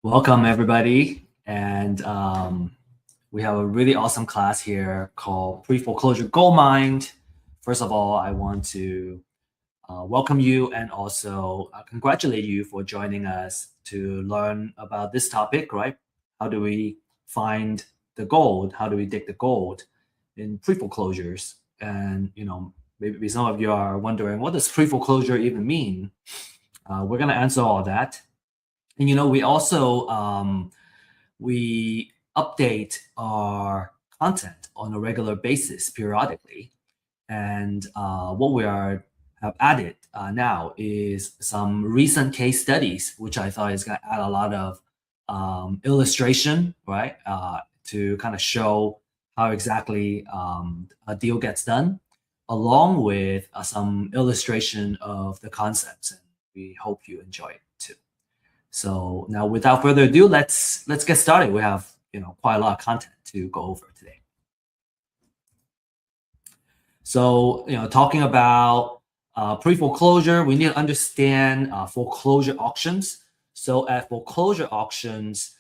Welcome, everybody. And we have a really awesome class here called Preforeclosure Goldmine. First of all, I want to welcome you and also congratulate you for joining us to learn about this topic, right? How do we find the gold? How do we dig the gold in pre-foreclosures? And, maybe some of you are wondering, what does pre-foreclosure even mean? We're going to answer all that. And we also we update our content on a regular basis periodically. And what we have added now is some recent case studies, which I thought is going to add a lot of illustration, right, to kind of show how exactly a deal gets done, along with some illustration of the concepts. And we hope you enjoy it too. So now, without further ado, let's get started. We have quite a lot of content to go over today. So talking about pre-foreclosure, we need to understand foreclosure auctions. So at foreclosure auctions,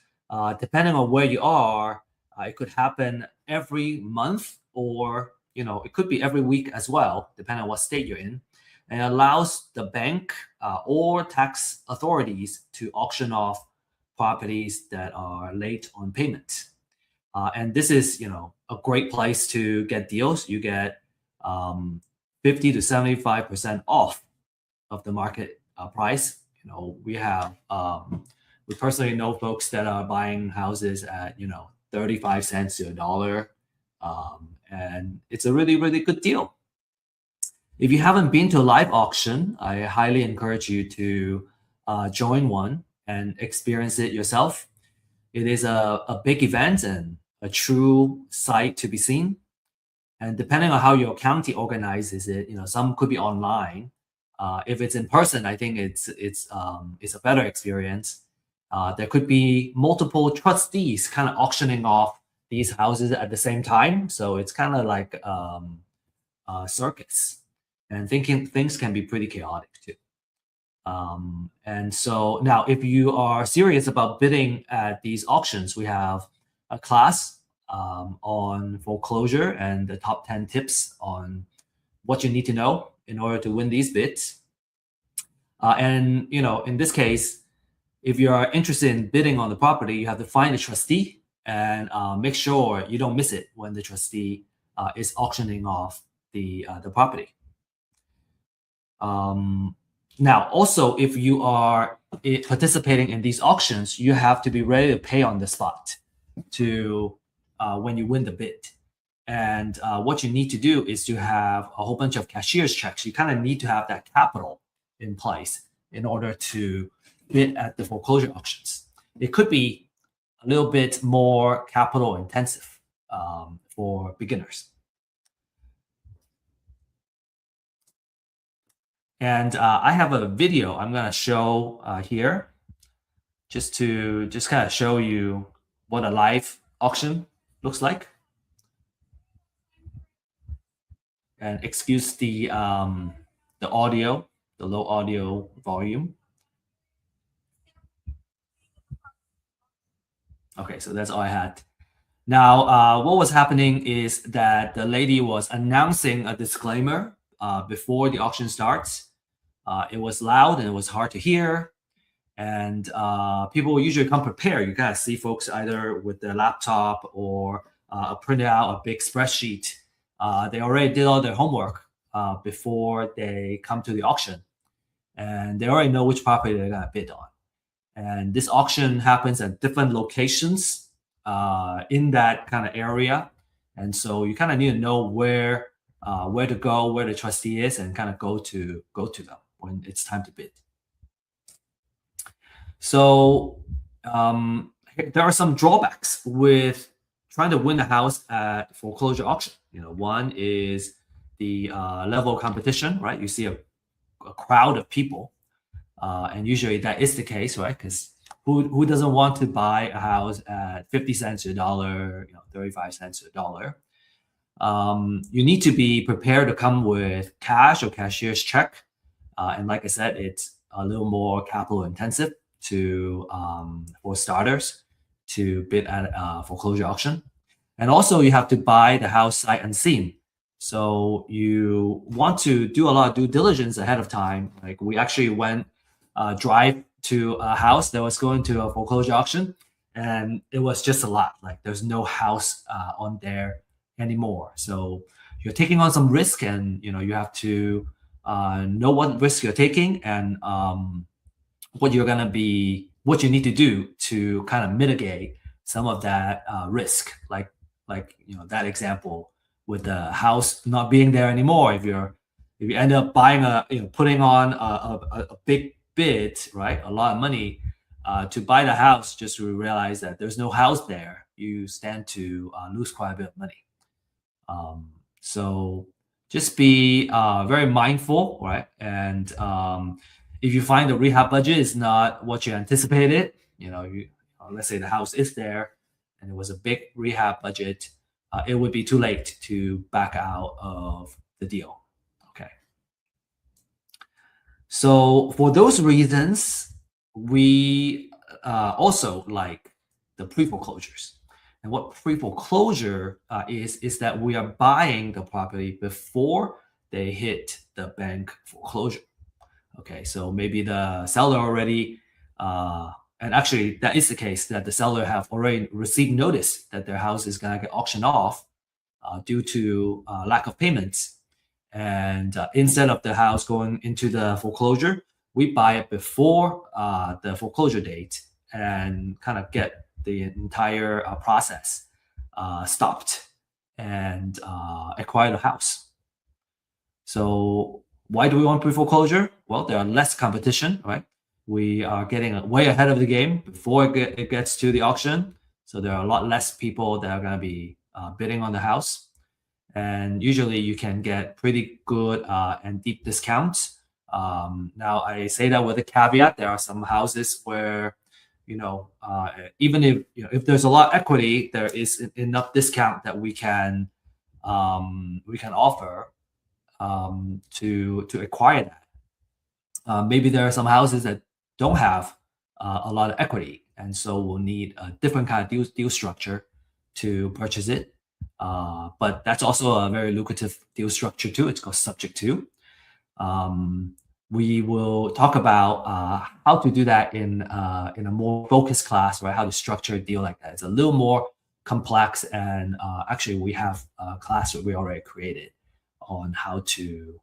depending on where you are, it could happen every month, or it could be every week as well, depending on what state you're in. And it allows the bank or tax authorities to auction off properties that are late on payment. And this is, a great place to get deals. You get 50 to 75% off of the market price. We personally know folks that are buying houses at 35 cents to $1, and it's a really, really good deal. If you haven't been to a live auction, I highly encourage you to join one and experience it yourself. It is a big event and a true sight to be seen. And depending on how your county organizes it, some could be online. If it's in person, I think it's a better experience. There could be multiple trustees kind of auctioning off these houses at the same time, so it's kind of like a circus. And things can be pretty chaotic too. And so now, if you are serious about bidding at these auctions, we have a class on foreclosure and the top 10 tips on what you need to know in order to win these bids. And in this case, if you are interested in bidding on the property, you have to find a trustee and make sure you don't miss it when the trustee is auctioning off the property. Now, also, if you are participating in these auctions, you have to be ready to pay on the spot to when you win the bid. And what you need to do is to have a whole bunch of cashier's checks. You kind of need to have that capital in place in order to bid at the foreclosure auctions. It could be a little bit more capital intensive for beginners. And I have a video I'm going to show here just kind of show you what a live auction looks like. And excuse the audio, the low audio volume. Okay, so that's all I had. Now, what was happening is that the lady was announcing a disclaimer before the auction starts. It was loud and it was hard to hear. And people usually come prepared. You kind of see folks either with their laptop or printed out a big spreadsheet. They already did all their homework before they come to the auction. And they already know which property they're going to bid on. And this auction happens at different locations in that kind of area. And so you kind of need to know where to go, where the trustee is, and kind of go to them when it's time to bid. So there are some drawbacks with trying to win a house at foreclosure auction. One is the level of competition, right? You see a crowd of people, and usually that is the case, right? Because who doesn't want to buy a house at 50 cents to $1, 35 cents to $1? You need to be prepared to come with cash or cashier's check. And like I said, it's a little more capital intensive. for starters to bid at a foreclosure auction. And also you have to buy the house sight unseen. So you want to do a lot of due diligence ahead of time. Like we actually went drive to a house that was going to a foreclosure auction, and it was just a lot. Like there's no house on there anymore. So you're taking on some risk, and you have to know what risk you're taking, and what you need to do to kind of mitigate some of that risk. Like that example with the house not being there anymore. If you end up buying putting on a big bid, right, a lot of money to buy the house, just to realize that there's no house there, you stand to lose quite a bit of money. So just be very mindful, right? And if you find the rehab budget is not what you anticipated, let's say the house is there and it was a big rehab budget, it would be too late to back out of the deal. Okay. So for those reasons, we also like the pre-foreclosures. And what pre-foreclosure is that we are buying the property before they hit the bank foreclosure. Okay, so maybe the seller already, and actually that is the case, that the seller have already received notice that their house is gonna get auctioned off due to lack of payments. And instead of the house going into the foreclosure, we buy it before the foreclosure date and kind of get the entire process stopped and acquire the house. So why do we want pre-foreclosure? Well, there are less competition, right? We are getting way ahead of the game before it gets to the auction. So there are a lot less people that are going to be bidding on the house. And usually you can get pretty good and deep discounts. Now I say that with a caveat. There are some houses where, even if there's a lot of equity, there is enough discount that we can offer to acquire that. Maybe there are some houses that don't have a lot of equity, and so we'll need a different kind of deal structure to purchase it. But that's also a very lucrative deal structure too. It's called subject to. We will talk about how to do that in a more focused class, right? How to structure a deal like that. It's a little more complex, and actually we have a class that we already created on how to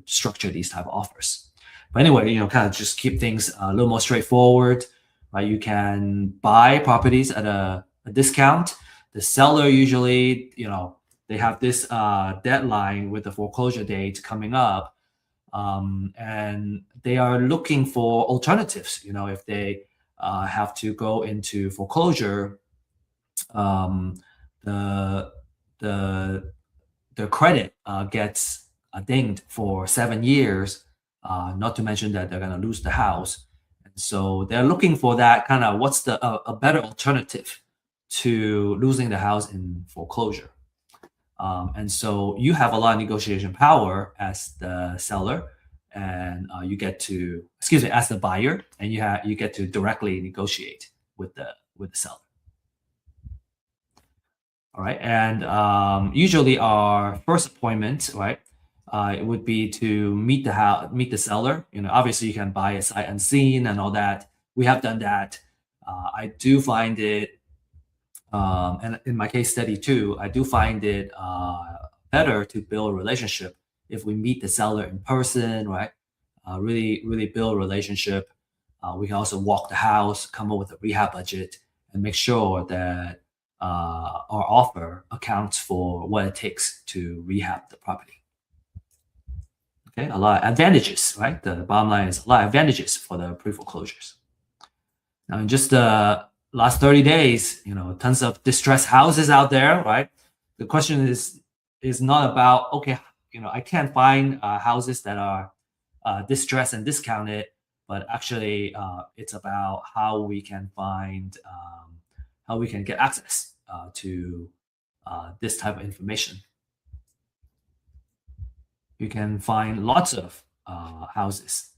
structure these type of offers. But anyway, kind of just keep things a little more straightforward, right? You can buy properties at a discount. The seller usually, they have this deadline with the foreclosure date coming up, and they are looking for alternatives. If they have to go into foreclosure, the credit gets dinged for 7 years. Not to mention that they're going to lose the house, and so they're looking for that kind of what's a better alternative to losing the house in foreclosure. And so you have a lot of negotiation power as the seller, and you get to, as the buyer, and you get to directly negotiate with the seller. All right, and usually our first appointment, right, it would be to meet the seller. Obviously you can buy a sight unseen and all that. We have done that. I do find it, and in my case study too, I do find it better to build a relationship if we meet the seller in person, right? Really build a relationship. We can also walk the house, come up with a rehab budget, and make sure that our offer accounts for what it takes to rehab the property. Okay, a lot of advantages, right? The bottom line is a lot of advantages for the pre-foreclosures. Now, in just the last 30 days, tons of distressed houses out there, right? The question is not about, okay, I can't find houses that are distressed and discounted, but actually it's about how we can get access to this type of information. You can find lots of houses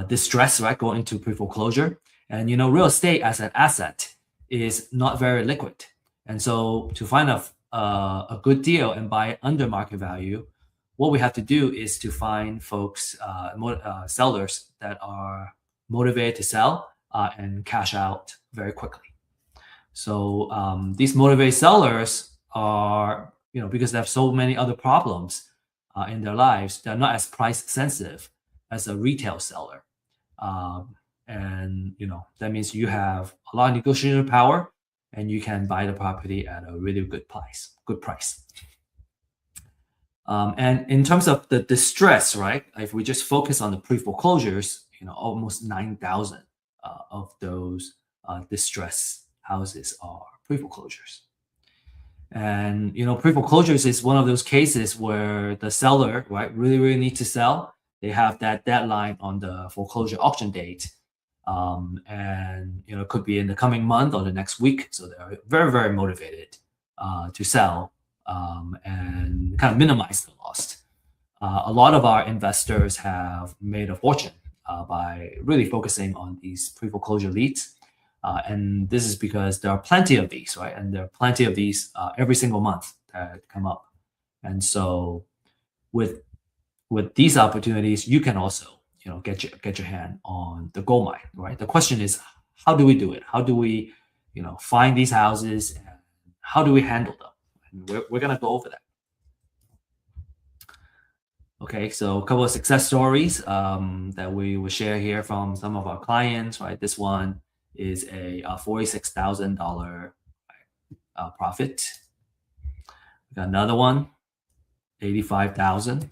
distress, right, going into pre-foreclosure. And real estate as an asset is not very liquid. And so to find a good deal and buy it under market value, what we have to do is to find folks, sellers that are motivated to sell and cash out very quickly. So these motivated sellers are, because they have so many other problems in their lives, they're not as price sensitive as a retail seller. And that means you have a lot of negotiation power and you can buy the property at a really good price. And in terms of the distress, right? If we just focus on the pre-foreclosures, almost 9,000 of those distress houses are pre-foreclosures. And pre-foreclosures is one of those cases where the seller, right, really needs to sell. They have that deadline on the foreclosure auction date, and it could be in the coming month or the next week. So they're very motivated to sell and kind of minimize the loss. A lot of our investors have made a fortune by really focusing on these pre-foreclosure leads. And this is because there are plenty of these, right? And there are plenty of these every single month that come up. And so with these opportunities, you can also, get your hand on the gold mine, right? The question is, how do we do it? How do we, find these houses and how do we handle them? And we're going to go over that. Okay, so a couple of success stories that we will share here from some of our clients, right? This one is a $46,000 profit. We got another one, $85,000, and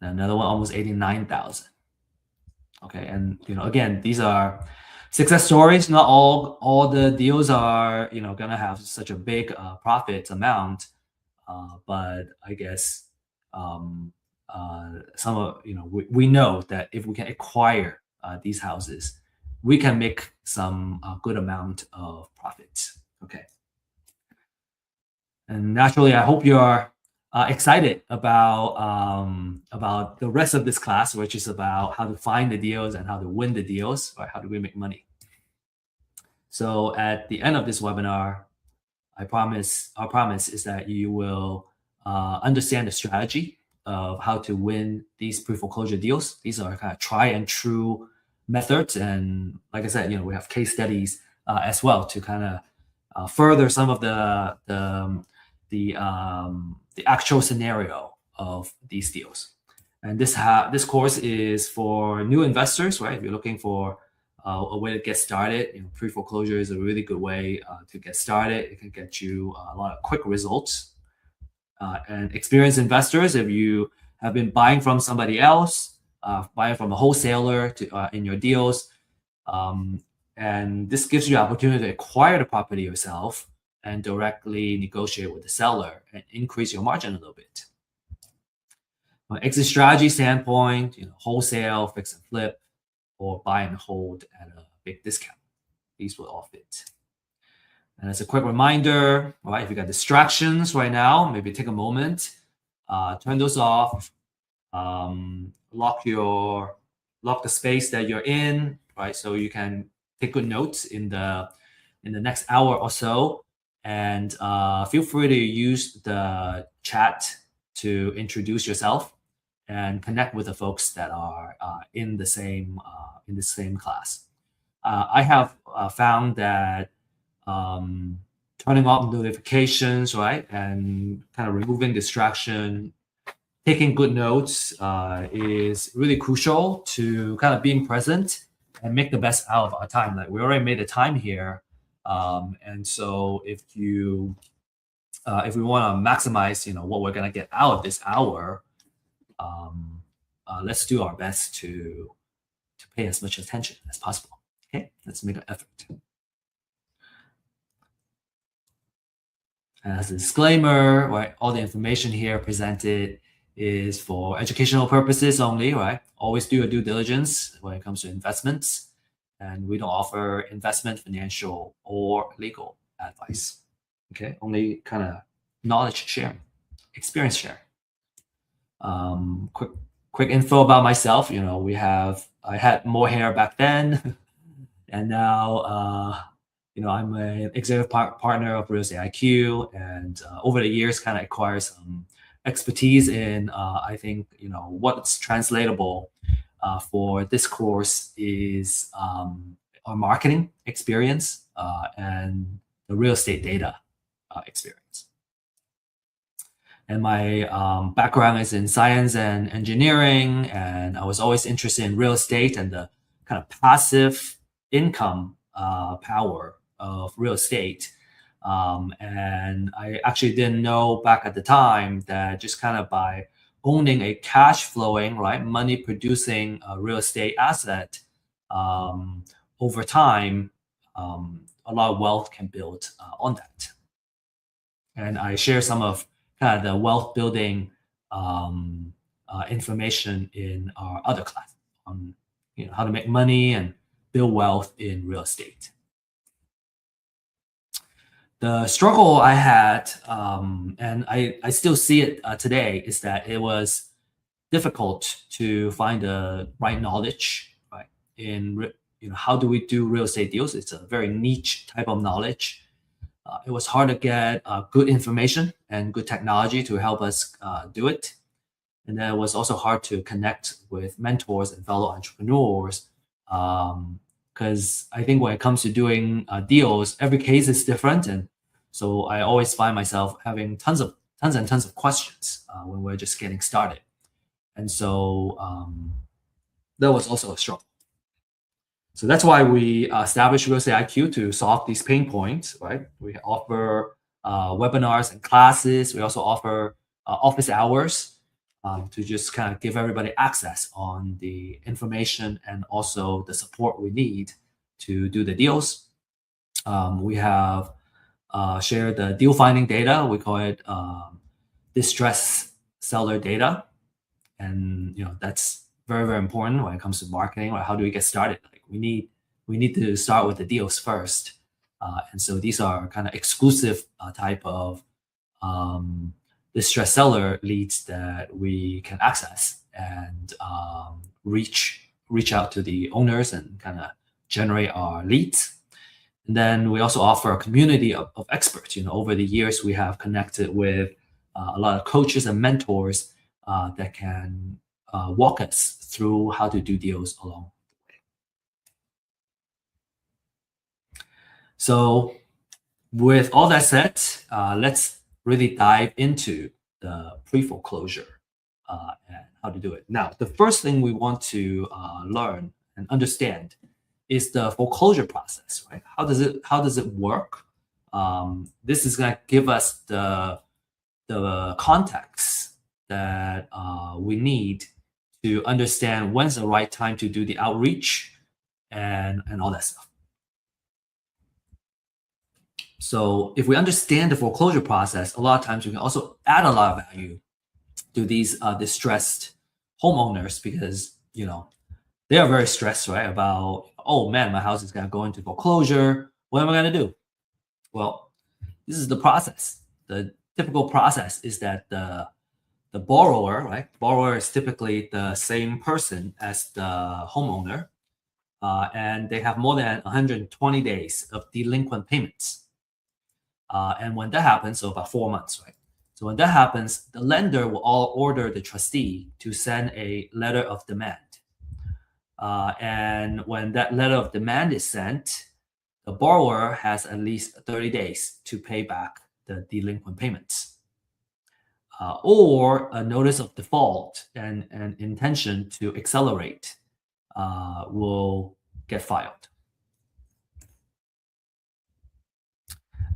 another one almost $89,000. Okay, and again, these are success stories. Not all the deals are gonna have such a big profit amount, but I guess some of we know that if we can acquire these houses, we can make some good amount of profits. Okay. And naturally, I hope you are excited about the rest of this class, which is about how to find the deals and how to win the deals, right? How do we make money? So at the end of this webinar, our promise is that you will understand the strategy of how to win these pre-foreclosure deals. These are kind of try and true methods, and like I said, we have case studies as well to kind of further some of the actual scenario of these deals. And this course is for new investors, right? If you're looking for a way to get started, pre-foreclosure is a really good way to get started. It can get you a lot of quick results. And experienced investors, if you have been buying from somebody else, buying from a wholesaler in your deals, and this gives you the opportunity to acquire the property yourself and directly negotiate with the seller and increase your margin a little bit. From an exit strategy standpoint, wholesale, fix and flip, or buy and hold at a big discount. These will all fit. And as a quick reminder, right, if you got distractions right now, maybe take a moment, turn those off, lock the space that you're in, right? So you can take good notes in the next hour or so. And feel free to use the chat to introduce yourself and connect with the folks that are in the same class. I have found that turning off notifications, right, and kind of removing distraction, taking good notes is really crucial to kind of being present and make the best out of our time. Like we already made the time here. And so if we want to maximize, what we're going to get out of this hour, let's do our best to pay as much attention as possible. Okay, let's make an effort. And as a disclaimer, right, all the information here presented is for educational purposes only, right? Always do your due diligence when it comes to investments. And we don't offer investment, financial, or legal advice. Okay, only kind of knowledge sharing, experience sharing. Quick quick info about myself. I had more hair back then, and now, I'm an executive partner of Real Estate IQ, and over the years, kind of acquire some expertise in, I think, what's translatable for this course is our marketing experience and the real estate data experience. And my background is in science and engineering, and I was always interested in real estate and the kind of passive income power of real estate. And I actually didn't know back at the time that just kind of by owning a cash flowing, right, money producing real estate asset, over time, a lot of wealth can build on that. And I share some of kind of the wealth building information in our other class on how to make money and build wealth in real estate. The struggle I had, and I still see it today, is that it was difficult to find the right knowledge, right? How do we do real estate deals? It's a very niche type of knowledge. It was hard to get good information and good technology to help us do it. And then it was also hard to connect with mentors and fellow entrepreneurs, because I think when it comes to doing deals, every case is different. And so I always find myself having tons and tons of questions when we're just getting started. And so that was also a struggle. So that's why we established Real Estate IQ to solve these pain points, right? We offer webinars and classes. We also offer office hours to just kind of give everybody access on the information and also the support we need to do the deals. We have shared the deal finding data. We call it distress seller data. And that's very, very important when it comes to marketing. Or how do we get started? Like we need to start with the deals first. And so these are kind of exclusive type of distressed seller leads that we can access and reach out to the owners and kind of generate our leads. And then we also offer a community of experts. Over the years, we have connected with a lot of coaches and mentors that can walk us through how to do deals along the way. So with all that said, let's really dive into the pre-foreclosure and how to do it. Now, the first thing we want to learn and understand is the foreclosure process, right? How does it work? This is going to give us the context that we need to understand when's the right time to do the outreach and all that stuff. So if we understand the foreclosure process, a lot of times we can also add a lot of value to these distressed homeowners, because they are very stressed, right? About, oh man, my house is gonna go into foreclosure. What am I gonna do? Well, this is the process. The typical process is that the borrower, right? Borrower is typically the same person as the homeowner, and they have more than 120 days of delinquent payments. And when that happens, so about 4 months, right? So when that happens, the lender will all order the trustee to send a letter of demand. And when that letter of demand is sent, the borrower has at least 30 days to pay back the delinquent payments. Or a notice of default and an intention to accelerate will get filed.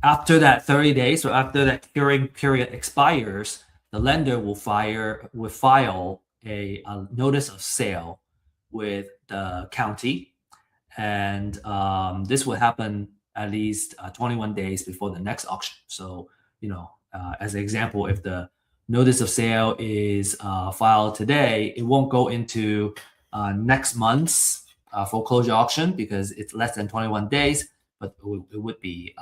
After that 30 days, or after that curing period expires, the lender will file a notice of sale with the county, and this will happen at least 21 days before the next auction. So, as an example, if the notice of sale is filed today, it won't go into next month's foreclosure auction because it's less than 21 days, but it would be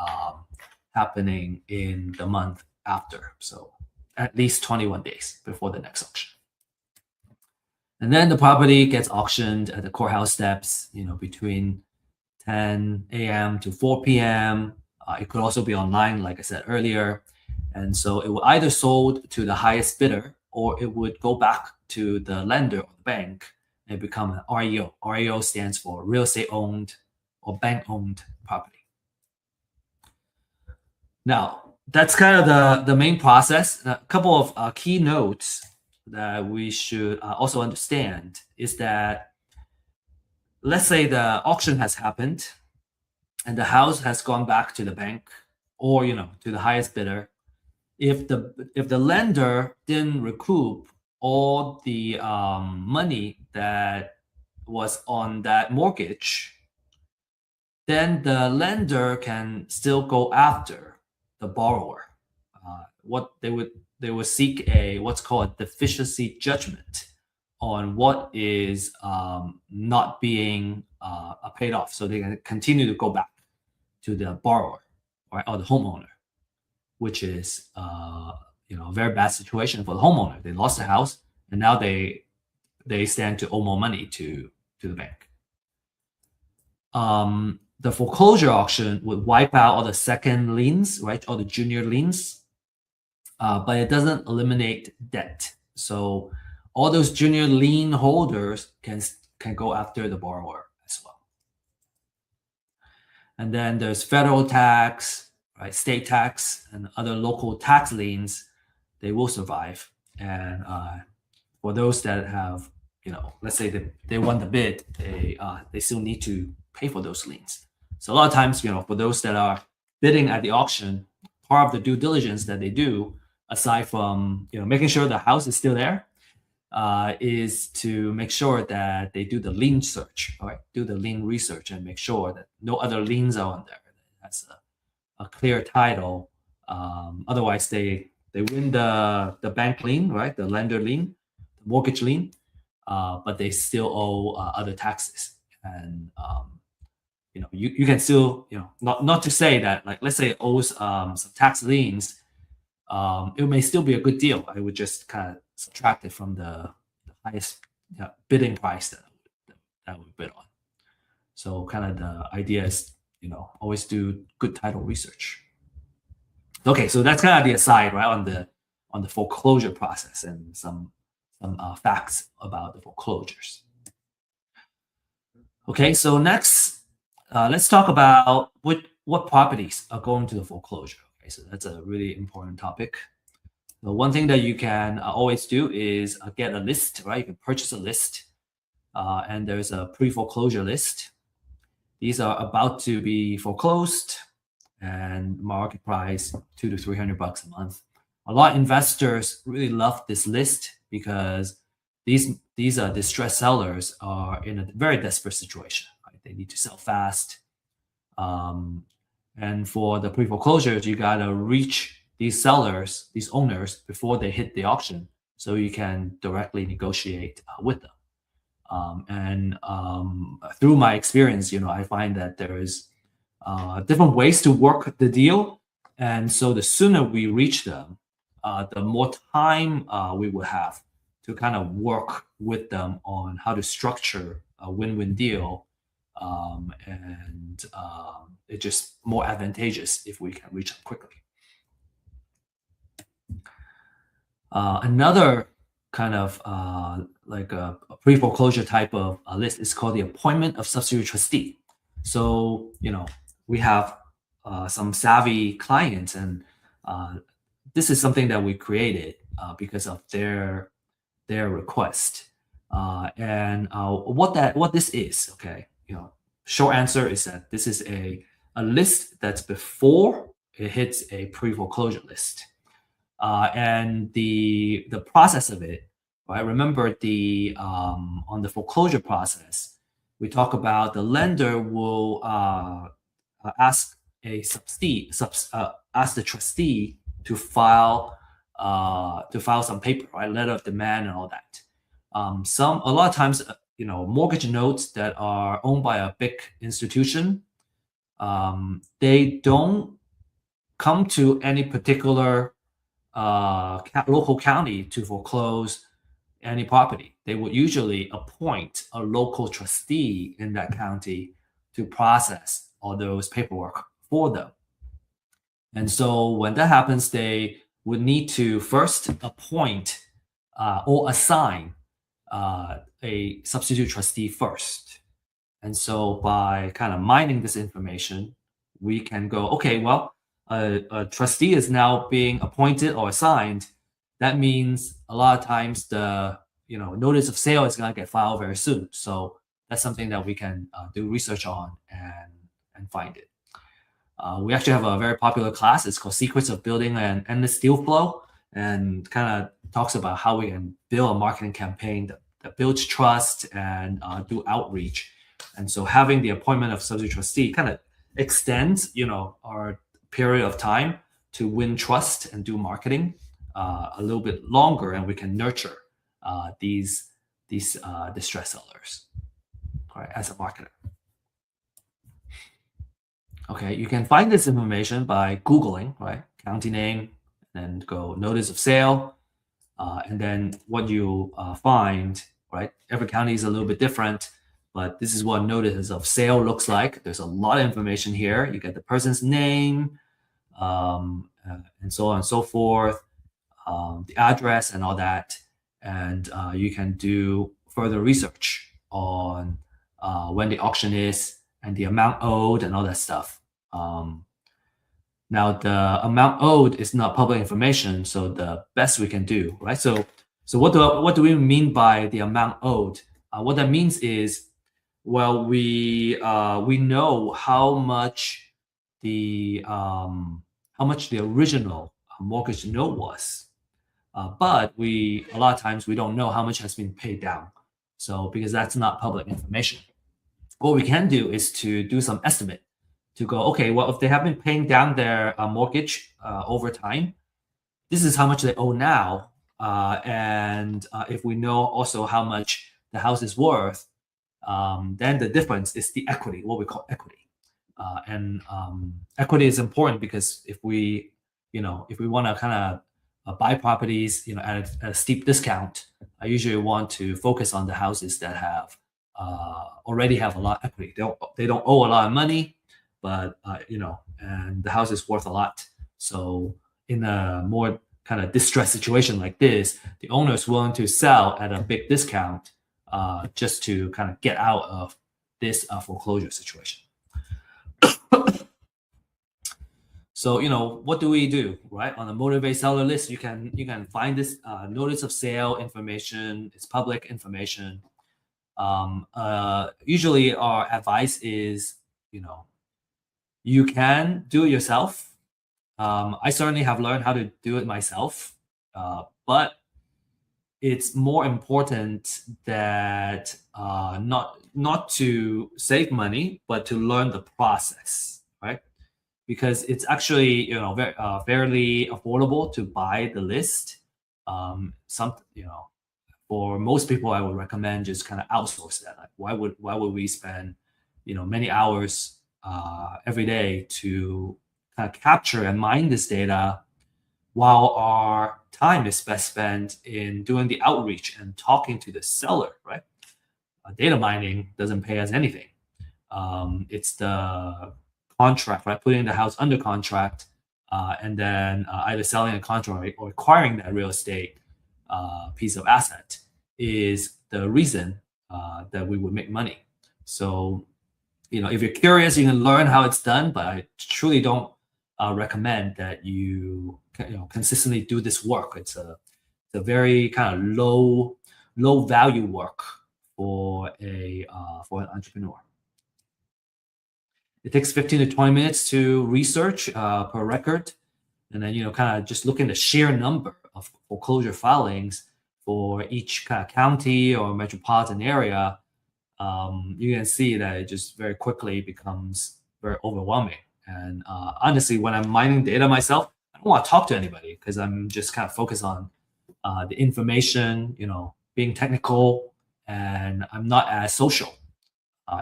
happening in the month after. So at least 21 days before the next auction. And then the property gets auctioned at the courthouse steps, between 10 a.m. to 4 p.m. It could also be online, like I said earlier. And so it will either sold to the highest bidder, or it would go back to the lender or the bank and become an REO. REO stands for real estate owned or bank owned property. Now, that's kind of the main process. A couple of key notes that we should also understand is that, let's say the auction has happened and the house has gone back to the bank or to the highest bidder. If the lender didn't recoup all the money that was on that mortgage, then the lender can still go after the borrower. What they would seek what's called a deficiency judgment on what is not being paid off, so they can continue to go back to the borrower, right, or the homeowner, which is a very bad situation for the homeowner. They lost the house, and now they stand to owe more money to the bank. The foreclosure auction would wipe out all the second liens, right, all the junior liens, but it doesn't eliminate debt. So all those junior lien holders can go after the borrower as well. And then there's federal tax, right, state tax, and other local tax liens. They will survive. And for those that have, let's say they won the bid, they still need to pay for those liens. So a lot of times, for those that are bidding at the auction, part of the due diligence that they do, aside from making sure the house is still there, is to make sure that they do the lien search, right? Do the lien research and make sure that no other liens are on there. That's a clear title. Otherwise, they win the bank lien, right? The lender lien, the mortgage lien, but they still owe other taxes. And you can still, not to say that, like, let's say it owes some tax liens, it may still be a good deal. I would just kind of subtract it from the highest bidding price that we bid on. So kind of the idea is, always do good title research. Okay, so that's kind of the aside, right, on the foreclosure process and some facts about the foreclosures. Okay, so next, let's talk about what properties are going to the foreclosure. Okay, so that's a really important topic. The one thing that you can always do is get a list, right? You can purchase a list, and there's a pre-foreclosure list. These are about to be foreclosed, and market price $200 to $300 a month. A lot of investors really love this list because these distressed sellers are in a very desperate situation. Right? They need to sell fast, and for the pre-foreclosures, you gotta reach these sellers, these owners, before they hit the auction, so you can directly negotiate with them. Through my experience, I find that there is different ways to work the deal, and so the sooner we reach them, the more time we will have to kind of work with them on how to structure a win-win deal, and it's just more advantageous if we can reach them quickly. Another kind of like a pre-foreclosure type of list is called the appointment of substitute trustee. So we have some savvy clients, and this is something that we created because of their request. And what this is, okay, short answer is that this is a list that's before it hits a pre-foreclosure list. And the process of it, right? Remember on the foreclosure process, we talk about the lender will ask a ask the trustee to file some paper, right? Letter of demand and all that. A lot of times, mortgage notes that are owned by a big institution, they don't come to any particular local county to foreclose any property, they would usually appoint a local trustee in that county to process all those paperwork for them. And so when that happens, they would need to first appoint or assign a substitute trustee first. And so by kind of mining this information, we can go, okay, well, a trustee is now being appointed or assigned. That means a lot of times the notice of sale is going to get filed very soon. So that's something that we can do research on and find it. We actually have a very popular class. It's called Secrets of Building an Endless Deal Flow, and kind of talks about how we can build a marketing campaign that builds trust and do outreach. And so having the appointment of substitute trustee kind of extends, our period of time to win trust and do marketing a little bit longer, and we can nurture these distressed sellers, right, as a marketer. Okay, you can find this information by Googling, right? County name, and go notice of sale. And then what you find, right? Every county is a little bit different, but this is what notice of sale looks like. There's a lot of information here. You get the person's name, and so on and so forth, the address and all that. And you can do further research on when the auction is and the amount owed and all that stuff. Now the amount owed is not public information, so the best we can do, right? So what do we mean by the amount owed? What that means is, well, we know how much the original mortgage note was, but a lot of times we don't know how much has been paid down. So because that's not public information, what we can do is to do some estimate to go, okay, well, if they have been paying down their mortgage over time, this is how much they owe now. And if we know also how much the house is worth, then the difference is the equity, what we call equity. And equity is important because if we want to kind of buy properties, at a steep discount, I usually want to focus on the houses that have already have a lot of equity. They don't owe a lot of money, but and the house is worth a lot. So in a more kind of distressed situation like this, the owner is willing to sell at a big discount just to kind of get out of this foreclosure situation. So what do we do, right? On the motivate seller list, you can find this notice of sale information. It's public information. Usually our advice is, you can do it yourself. I certainly have learned how to do it myself, but it's more important that not to save money, but to learn the process, right? Because it's actually fairly affordable to buy the list. For most people, I would recommend just kind of outsource that. Like, why would we spend many hours every day to kind of capture and mine this data, while our time is best spent in doing the outreach and talking to the seller, right? Data mining doesn't pay us anything. It's the contract, right? Putting the house under contract, and then either selling a contract or acquiring that real estate piece of asset is the reason that we would make money. So, if you're curious, you can learn how it's done, but I truly don't recommend that you consistently do this work. It's a very kind of low value work for an entrepreneur. It takes 15 to 20 minutes to research per record, and then kind of just look at the sheer number of foreclosure filings for each kind of county or metropolitan area. You can see that it just very quickly becomes very overwhelming. And honestly, when I'm mining data myself, I don't want to talk to anybody because I'm just kind of focused on the information, being technical, and I'm not as social.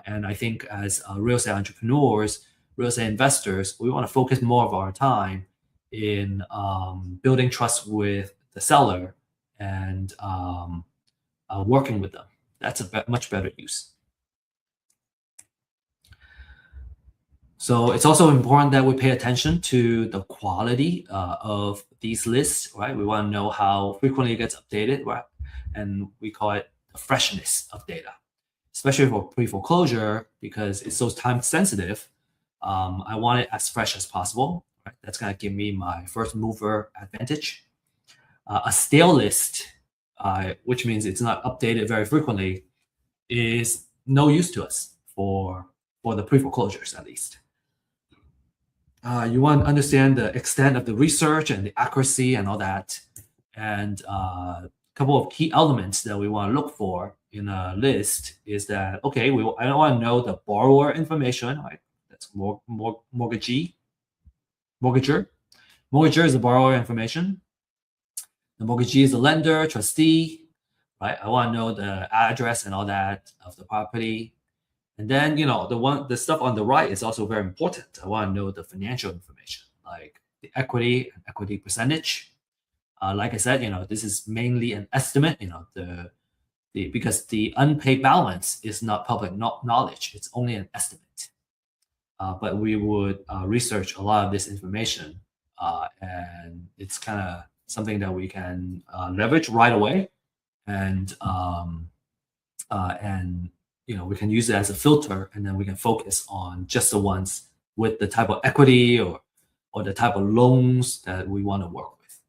And I think as real estate entrepreneurs, real estate investors, we want to focus more of our time in building trust with the seller and working with them. That's a much better use. So it's also important that we pay attention to the quality of these lists, right? We want to know how frequently it gets updated, right? And we call it the freshness of data, especially for pre-foreclosure because it's so time sensitive. I want it as fresh as possible, right? That's going to give me my first mover advantage. A stale list, which means it's not updated very frequently, is no use to us for the pre-foreclosures at least. You want to understand the extent of the research and the accuracy and all that. And a couple of key elements that we want to look for in a list is that, okay, I don't want to know the borrower information, right? That's mortgager. Mortgager is the borrower information. The mortgagee is the lender, trustee, right? I want to know the address and all that of the property. And then, the stuff on the right is also very important. I want to know the financial information, like the equity and equity percentage. Like I said, this is mainly an estimate, because the unpaid balance is not public knowledge. It's only an estimate. But we would research a lot of this information, and it's kind of something that we can leverage right away, and we can use it as a filter, and then we can focus on just the ones with the type of equity or the type of loans that we want to work with.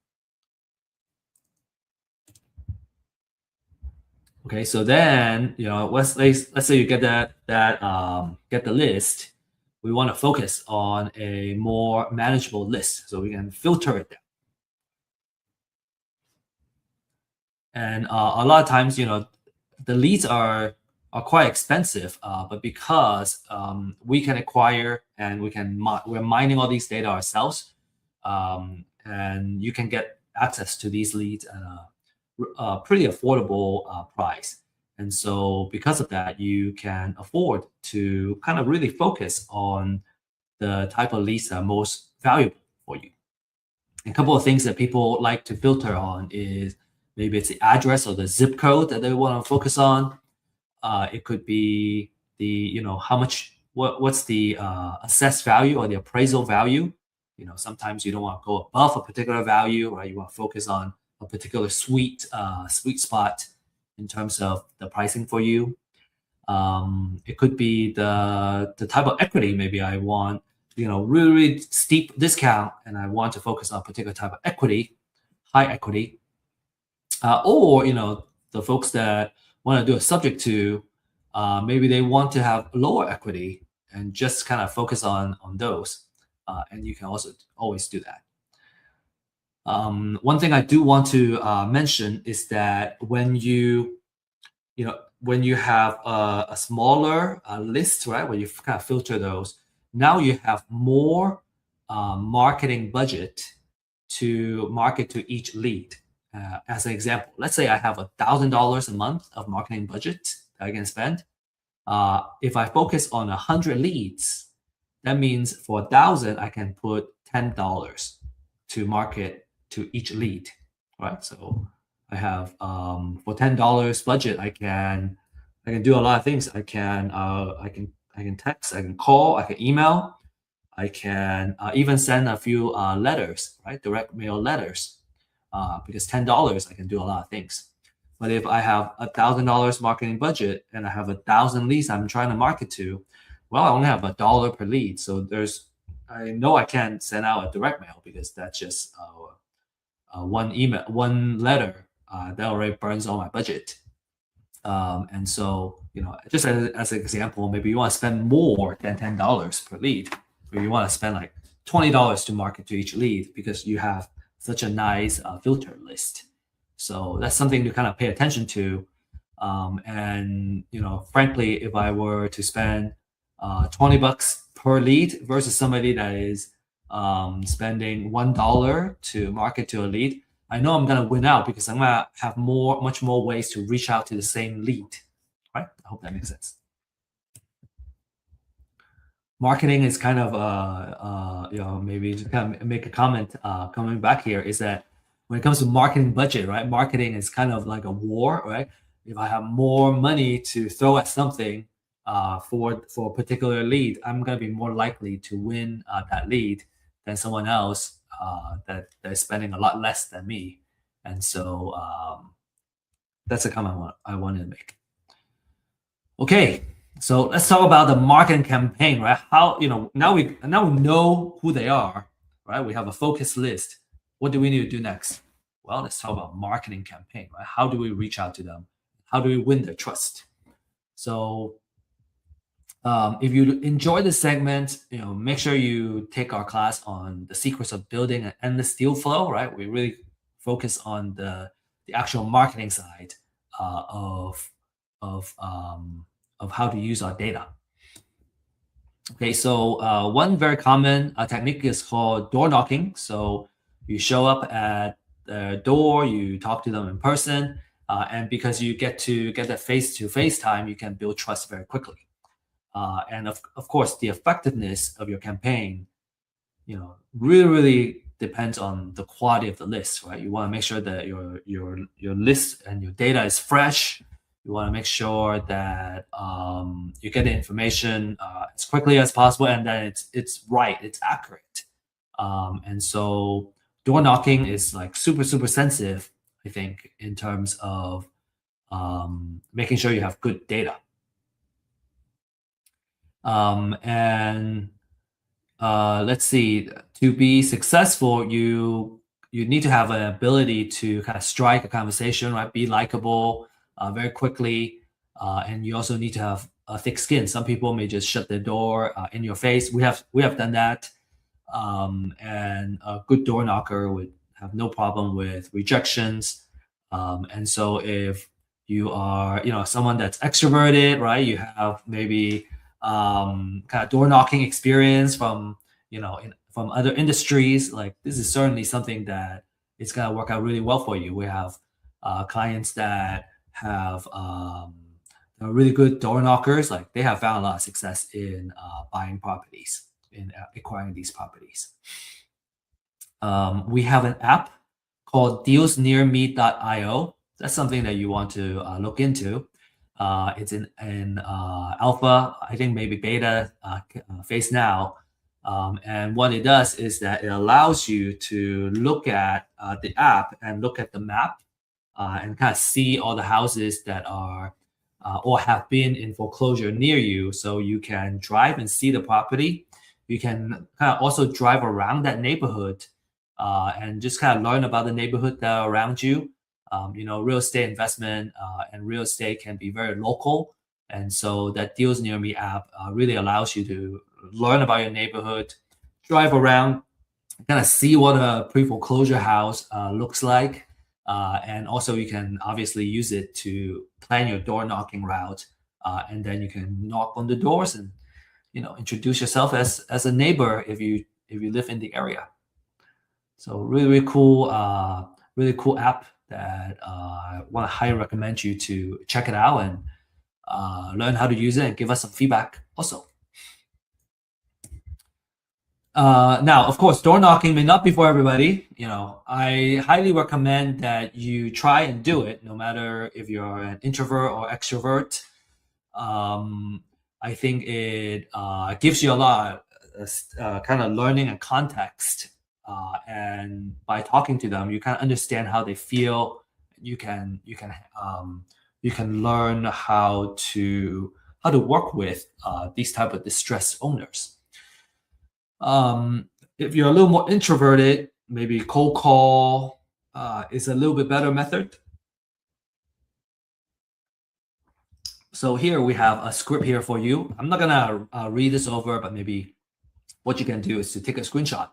Okay, so then let's say you get get the list. We want to focus on a more manageable list, so we can filter it down. And a lot of times, the leads are quite expensive, but because we can acquire and we're mining all these data ourselves, and you can get access to these leads at a pretty affordable price. And so because of that, you can afford to kind of really focus on the type of leads that are most valuable for you. A couple of things that people like to filter on is maybe it's the address or the zip code that they want to focus on. It could be the, how much, what's the assessed value or the appraisal value. Sometimes you don't want to go above a particular value, right? You want to focus on a particular sweet spot in terms of the pricing for you. It could be the type of equity. Maybe I want, really steep discount, and I want to focus on a particular type of equity, high equity. Or, the folks that want to do a subject to, maybe they want to have lower equity and just kind of focus on those. And you can also always do that. One thing I do want to mention is that when you have a smaller list, right, where you kind of filter those, now you have more marketing budget to market to each lead. As an example, let's say I have $1,000 a month of marketing budget that I can spend. If I focus on 100 leads, that means for 1,000, I can put $10 to market to each lead, right? So I have for $10 budget, I can do a lot of things. I can text, I can call, I can email, I can even send a few letters, right? Direct mail letters. Because $10, I can do a lot of things. But if I have $1,000 marketing budget and I have 1,000 leads I'm trying to market to, well, I only have $1 per lead. So I know I can't send out a direct mail because that's just one letter that already burns all my budget. And so, just as an example, maybe you want to spend more than $10 per lead, or you want to spend like $20 to market to each lead because you have such a nice filter list. So that's something to kind of pay attention to. And frankly, if I were to spend $20 per lead versus somebody that is spending $1 to market to a lead, I know I'm gonna win out because I'm gonna have much more ways to reach out to the same lead. Right? I hope that makes sense. Marketing is kind of maybe to kind of make a comment coming back here is that when it comes to marketing budget, right? Marketing is kind of like a war, right? if I have more money to throw at something for a particular lead, I'm going to be more likely to win that lead than someone else that is spending a lot less than me. And so that's a comment I wanted to make. Okay, so let's talk about the marketing campaign, right? How, now we know who they are, right? We have a focus list. What do we need to do next? Well, let's talk about marketing campaign, right? How do we reach out to them? How do we win their trust? So if you enjoy this segment, make sure you take our class on the secrets of building an endless deal flow, right? We really focus on the actual marketing side of how to use our data. Okay, so one very common technique is called door knocking. So you show up at the door, you talk to them in person, and because you get that face-to-face time, you can build trust very quickly. And of course, the effectiveness of your campaign, really depends on the quality of the list, right? You want to make sure that your list and your data is fresh. You want to make sure that you get the information as quickly as possible, and that it's right, it's accurate. And so door knocking is like super sensitive, I think, in terms of making sure you have good data. And let's see, to be successful, you need to have an ability to kind of strike a conversation, right? Be likable very quickly, and you also need to have a thick skin. Some people may just shut the door in your face. We have done that, and a good door knocker would have no problem with rejections. And so if you are, someone that's extroverted, right? You have maybe kind of door knocking experience from from other industries, like this is certainly something that it's going to work out really well for you. We have clients that have really good door knockers, like they have found a lot of success in buying properties, in acquiring these properties. We have an app called dealsnearme.io. That's something that you want to look into. It's in alpha, I think maybe beta phase now. And what it does is that it allows you to look at the app and look at the map and kind of see all the houses that are or have been in foreclosure near you. So you can drive and see the property. You can kind of also drive around that neighborhood and just kind of learn about the neighborhood that are around you. Real estate investment and real estate can be very local. And so that Deals Near Me app really allows you to learn about your neighborhood, drive around, kind of see what a pre-foreclosure house looks like. And also you can obviously use it to plan your door knocking route. And then you can knock on the doors and, introduce yourself as a neighbor if you live in the area. So really cool app that I want to highly recommend you to check it out and learn how to use it and give us some feedback also. Now, of course, door knocking may not be for everybody. I highly recommend that you try and do it, no matter if you're an introvert or extrovert. I think it gives you a lot of kind of learning and context. And by talking to them, you kind of understand how they feel. You can learn how to work with these type of distressed owners. If you're a little more introverted, maybe cold call is a little bit better method. So here we have a script here for you. I'm not gonna read this over, but maybe what you can do is to take a screenshot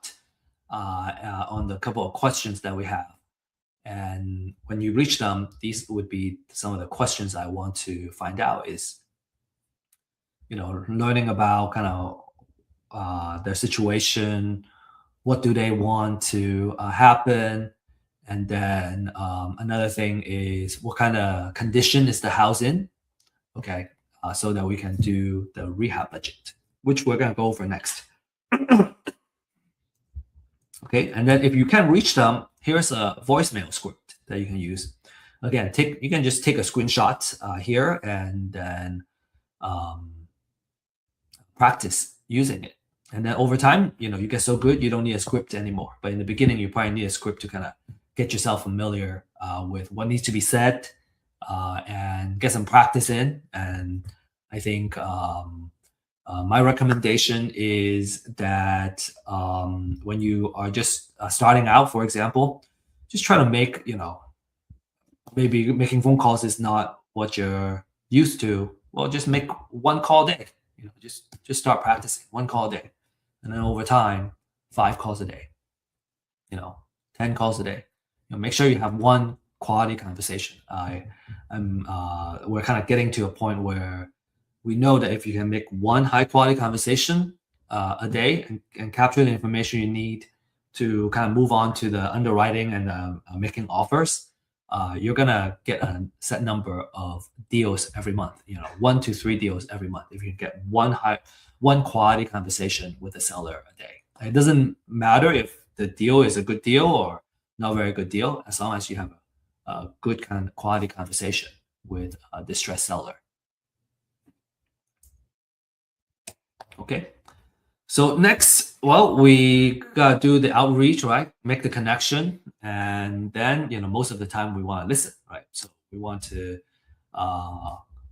on the couple of questions that we have. And when you reach them, these would be some of the questions I want to find out is, learning about kind of their situation, what do they want to happen, and then another thing is what kind of condition is the house in, okay, so that we can do the rehab budget, which we're going to go over next. Okay, and then if you can't reach them, here's a voicemail script that you can use. again, you can just take a screenshot here and then practice using it. And then over time, you get so good, you don't need a script anymore. But in the beginning, you probably need a script to kind of get yourself familiar with what needs to be said and get some practice in. And I think my recommendation is that when you are just starting out, for example, just try to make, maybe making phone calls is not what you're used to. Well, just make one call a day. Just start practicing one call a day, and then over time, 5 calls a day. 10 calls a day. Make sure you have one quality conversation. We're kind of getting to a point where we know that if you can make one high quality conversation a day and capture the information you need to kind of move on to the underwriting and making offers, you're gonna get a set number of deals every month. 1 to 3 deals every month. If you get one quality conversation with a seller a day, it doesn't matter if the deal is a good deal or not very good deal, as long as you have a good kind of quality conversation with a distressed seller. Okay. So next, well, we gotta do the outreach, right? Make the connection, and then most of the time we want to listen, right? So we want to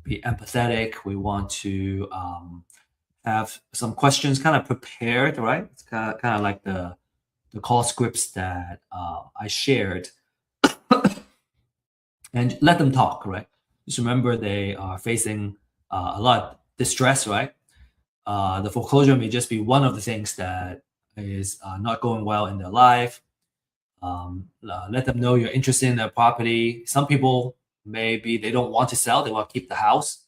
be empathetic. We want to have some questions kind of prepared, right? It's kind of like the call scripts that I shared, and let them talk, right? Just remember they are facing a lot of distress, right? The foreclosure may just be one of the things that is not going well in their life. Let them know you're interested in their property. Some people, maybe they don't want to sell, they want to keep the house.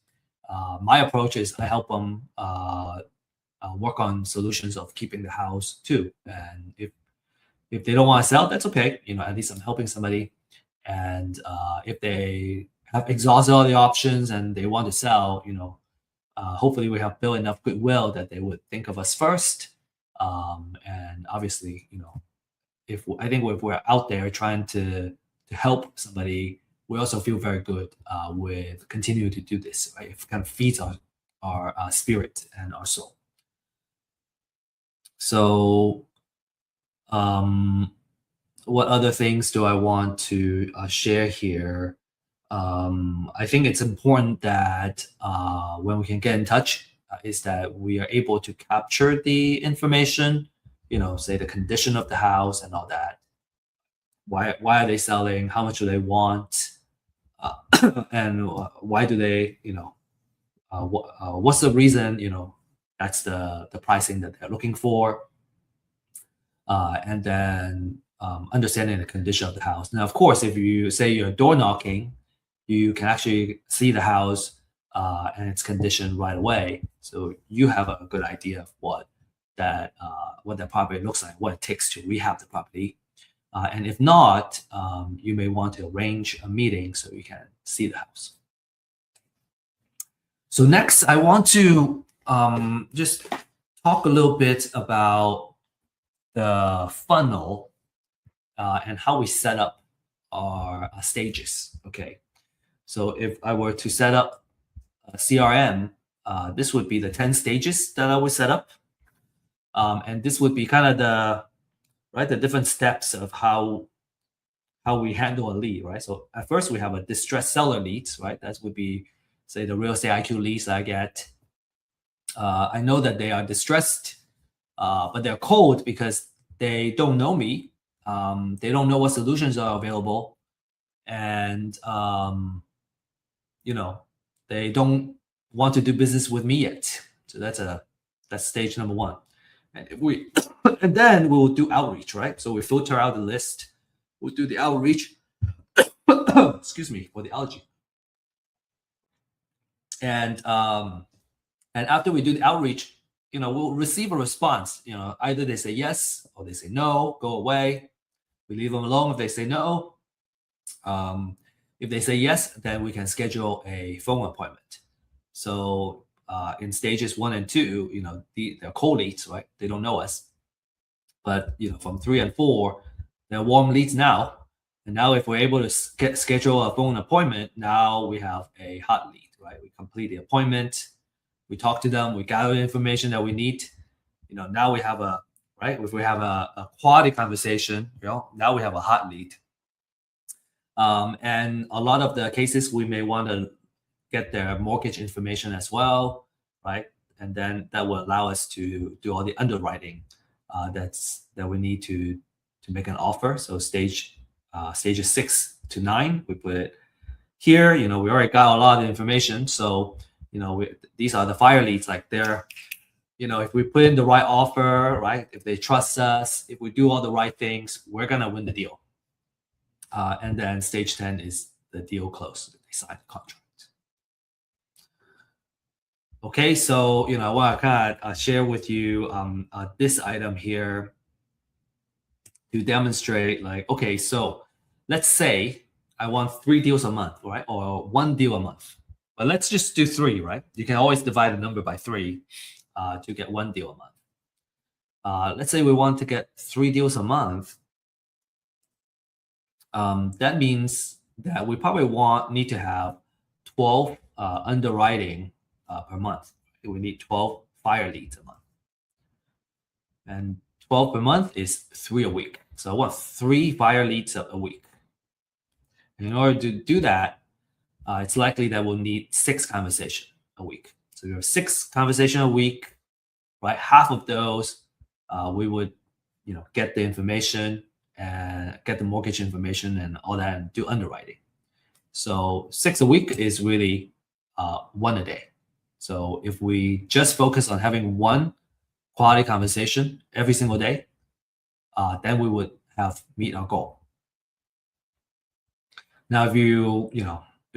My approach is I help them work on solutions of keeping the house too. And if they don't want to sell, that's okay. At least I'm helping somebody. And if they have exhausted all the options and they want to sell, hopefully we have built enough goodwill that they would think of us first. And obviously, if we're out there trying to help somebody, we also feel very good with continuing to do this, right? It kind of feeds our spirit and our soul. So what other things do I want to share here? I think it's important that when we can get in touch, is that we are able to capture the information, say the condition of the house and all that. Why are they selling? How much do they want? And why do they, what's the reason, that's the pricing that they're looking for. And then understanding the condition of the house. Now, of course, if you say you're door knocking, you can actually see the house and its condition right away. So you have a good idea of what that property looks like, what it takes to rehab the property. And if not, you may want to arrange a meeting so you can see the house. So next, I want to just talk a little bit about the funnel and how we set up our stages. Okay. So if I were to set up a CRM, this would be the 10 stages that I would set up. And this would be kind of the different steps of how we handle a lead, right? So at first we have a distressed seller leads, right? That would be, say, the real estate IQ leads I get. I know that they are distressed, but they're cold because they don't know me. They don't know what solutions are available. And they don't want to do business with me yet. So that's stage number 1. And then we'll do outreach, right? So we filter out the list. We'll do the outreach. Excuse me for the allergy. And after we do the outreach, we'll receive a response. Either they say yes or they say no, go away. We leave them alone if they say no. If they say yes, then we can schedule a phone appointment. So in stages 1 and 2, they're cold leads, right? They don't know us. But from 3 and 4, they're warm leads now. And now if we're able to schedule a phone appointment, now we have a hot lead, right? We complete the appointment, we talk to them, we gather the information that we need. Now we have right? If we have a quality conversation, now we have a hot lead. And a lot of the cases, we may want to get their mortgage information as well, right? And then that will allow us to do all the underwriting that we need to make an offer. So stages 6 to 9, we put it here. We already got a lot of information. So, these are the fire leads. Like they're, if we put in the right offer, right? If they trust us, if we do all the right things, we're gonna win the deal. And then stage 10 is the deal close. They sign the contract. Okay, so I want to kind of share with you this item here to demonstrate, like, okay, so let's say I want 3 deals a month, right? Or 1 deal a month. But let's just do 3, right? You can always divide the number by 3 to get 1 deal a month. Let's say we want to get 3 deals a month. That means that we probably need to have 12 underwriting per month. We need 12 fire leads a month. And 12 per month is 3 a week. So I want 3 fire leads a week. And in order to do that, it's likely that we'll need 6 conversations a week. So we have 6 conversations a week, right? Half of those, we would, get the information and get the mortgage information and all that and do underwriting. So 6 a week is really 1 a day. So if we just focus on having 1 quality conversation every single day, then we would meet our goal. Now, if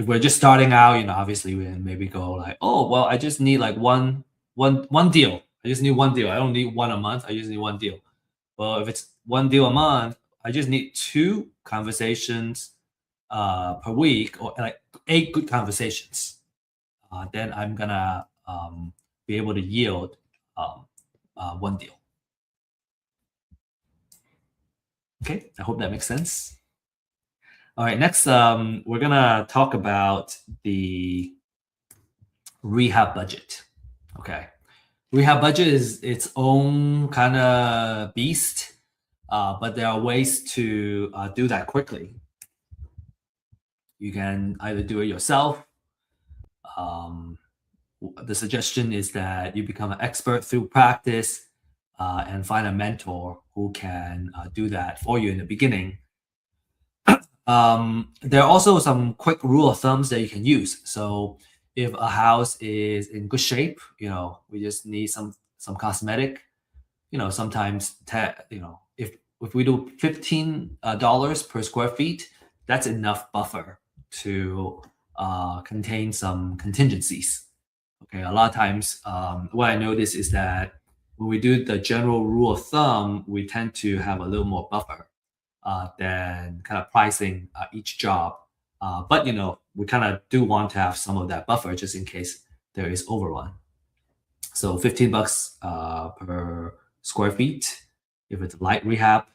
we're just starting out, obviously we can maybe go like, oh, well, I just need like one deal. I just need 1 deal. I don't need 1 a month. I just need 1 deal. Well, if it's 1 deal a month, I just need 2 conversations per week, or like 8 good conversations. Then I'm gonna be able to yield 1 deal. Okay, I hope that makes sense. All right, next we're gonna talk about the rehab budget. Okay, rehab budget is its own kind of beast, but there are ways to do that quickly. You can either do it yourself. The suggestion is that you become an expert through practice and find a mentor who can do that for you in the beginning. There are also some quick rule of thumbs that you can use. So if a house is in good shape, we just need some cosmetic. Sometimes if we do $15 per square feet, that's enough buffer to contain some contingencies. Okay, a lot of times what I notice is that when we do the general rule of thumb, we tend to have a little more buffer than kind of pricing each job. But we kind of do want to have some of that buffer just in case there is overrun. So $15 per square feet if it's light rehab.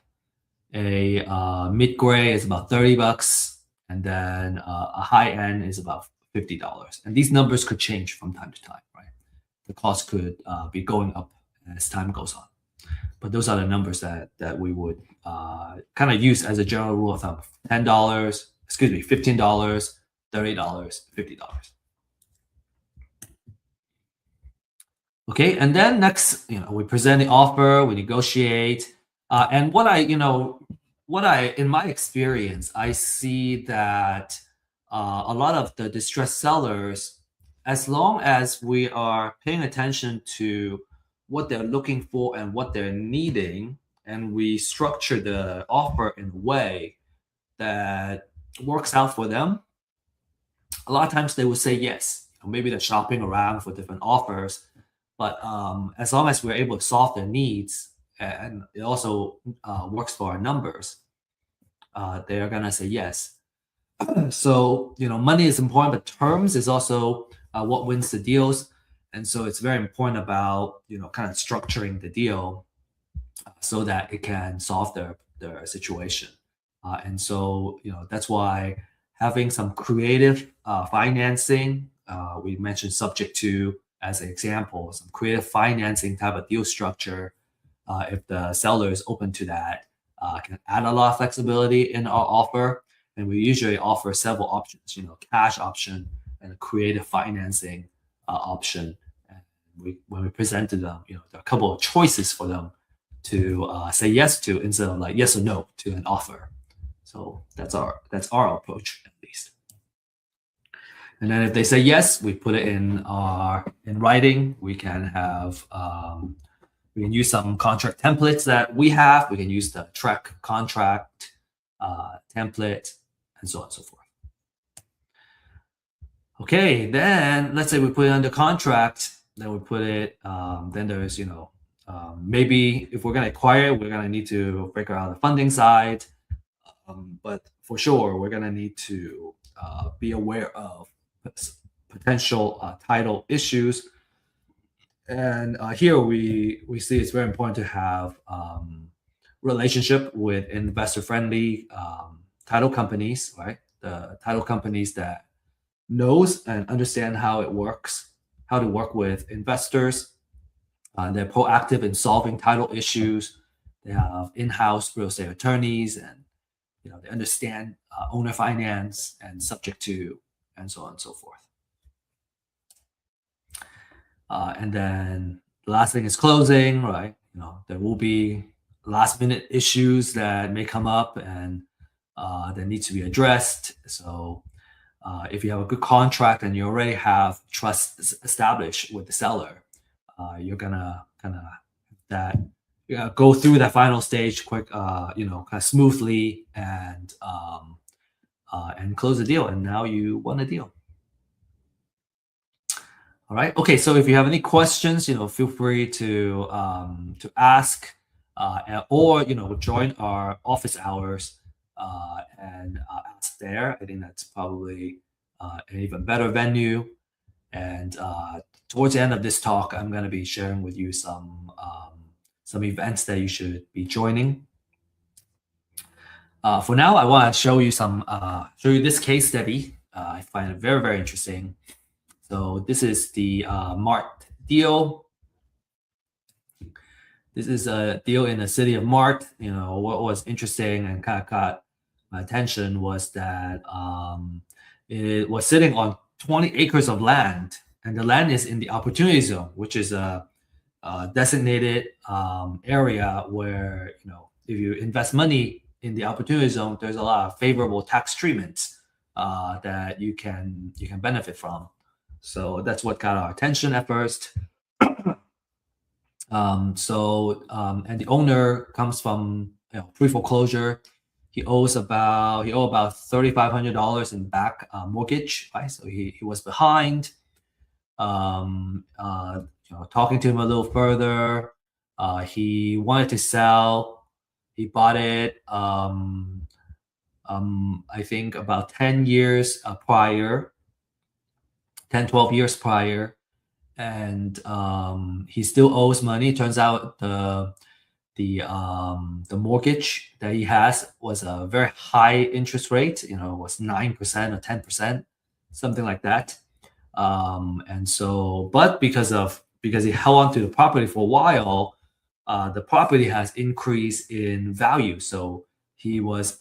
A mid-gray is about $30, and then a high end is about $50. And these numbers could change from time to time, right? The cost could be going up as time goes on. But those are the numbers that we would kind of use as a general rule of thumb. $15, $30, $50. Okay, and then next, we present the offer, we negotiate, and what I, in my experience, I see that a lot of the distressed sellers, as long as we are paying attention to what they're looking for and what they're needing, and we structure the offer in a way that works out for them, a lot of times they will say yes. Maybe they're shopping around for different offers, but as long as we're able to solve their needs and it also works for our numbers, they are gonna say yes. So money is important, but terms is also what wins the deals. And so it's very important about kind of structuring the deal so that it can solve their situation. And so, that's why having some creative financing, we mentioned subject to as an example, some creative financing type of deal structure, if the seller is open to that, can add a lot of flexibility in our offer. And we usually offer several options, cash option and a creative financing option. And when we presented them, there are a couple of choices for them to say yes to instead of like yes or no to an offer. So that's our approach at least. And then if they say yes, we put it in writing. We can have we can use some contract templates that we have. We can use the track contract template and so on and so forth. Okay, then let's say we put it under contract. Then we put it. Then there's maybe if we're going to acquire it, we're going to need to figure out the funding side. But for sure, we're going to need to be aware of potential title issues. And here we see it's very important to have relationship with investor-friendly title companies, right? The title companies that knows and understand how it works, how to work with investors. They're proactive in solving title issues. They have in-house real estate attorneys, and they understand owner finance and subject to, and so on and so forth. And then the last thing is closing, right? There will be last minute issues that may come up and that need to be addressed. So if you have a good contract and you already have trust established with the seller, you're gonna go through that final stage quick, kind of smoothly and close the deal. And now you won a deal. All right. Okay. So if you have any questions, feel free to ask, or join our office hours and ask there. I think that's probably an even better venue. And towards the end of this talk, I'm going to be sharing with you some events that you should be joining. For now, I want to show you this case study. I find it very, very interesting. So this is the Mart deal. This is a deal in the city of Mart. What was interesting and kind of caught my attention was that it was sitting on 20 acres of land, and the land is in the opportunity zone, which is a designated area where if you invest money in the opportunity zone, there's a lot of favorable tax treatments that you can benefit from. So that's what got our attention at first. And the owner comes from pre-foreclosure. He owes about $3,500 in back mortgage, right? So he was behind. Talking to him a little further, he wanted to sell. He bought it. I think about 10 years prior. 10, 12 years prior, and he still owes money. Turns out the mortgage that he has was a very high interest rate. Was 9% or 10%, something like that. And so, but because he held on to the property for a while, the property has increased in value. So he was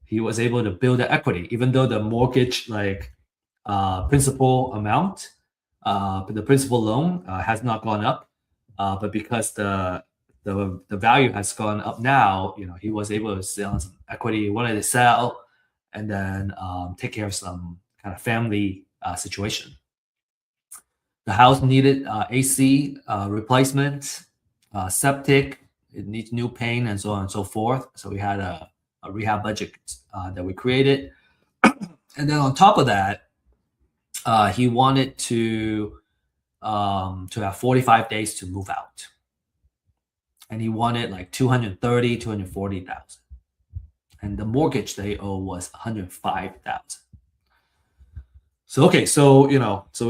able to build the equity, even though the mortgage principal amount, the principal loan has not gone up, but because the value has gone up now, he was able to sell some equity. He wanted to sell and then take care of some kind of family situation. The house needed AC replacement, septic, it needs new paint, and so on and so forth. So we had a rehab budget that we created, and then on top of that, he wanted to have 45 days to move out, and he wanted like $240,000, and the mortgage they owe was $105,000. So okay, so we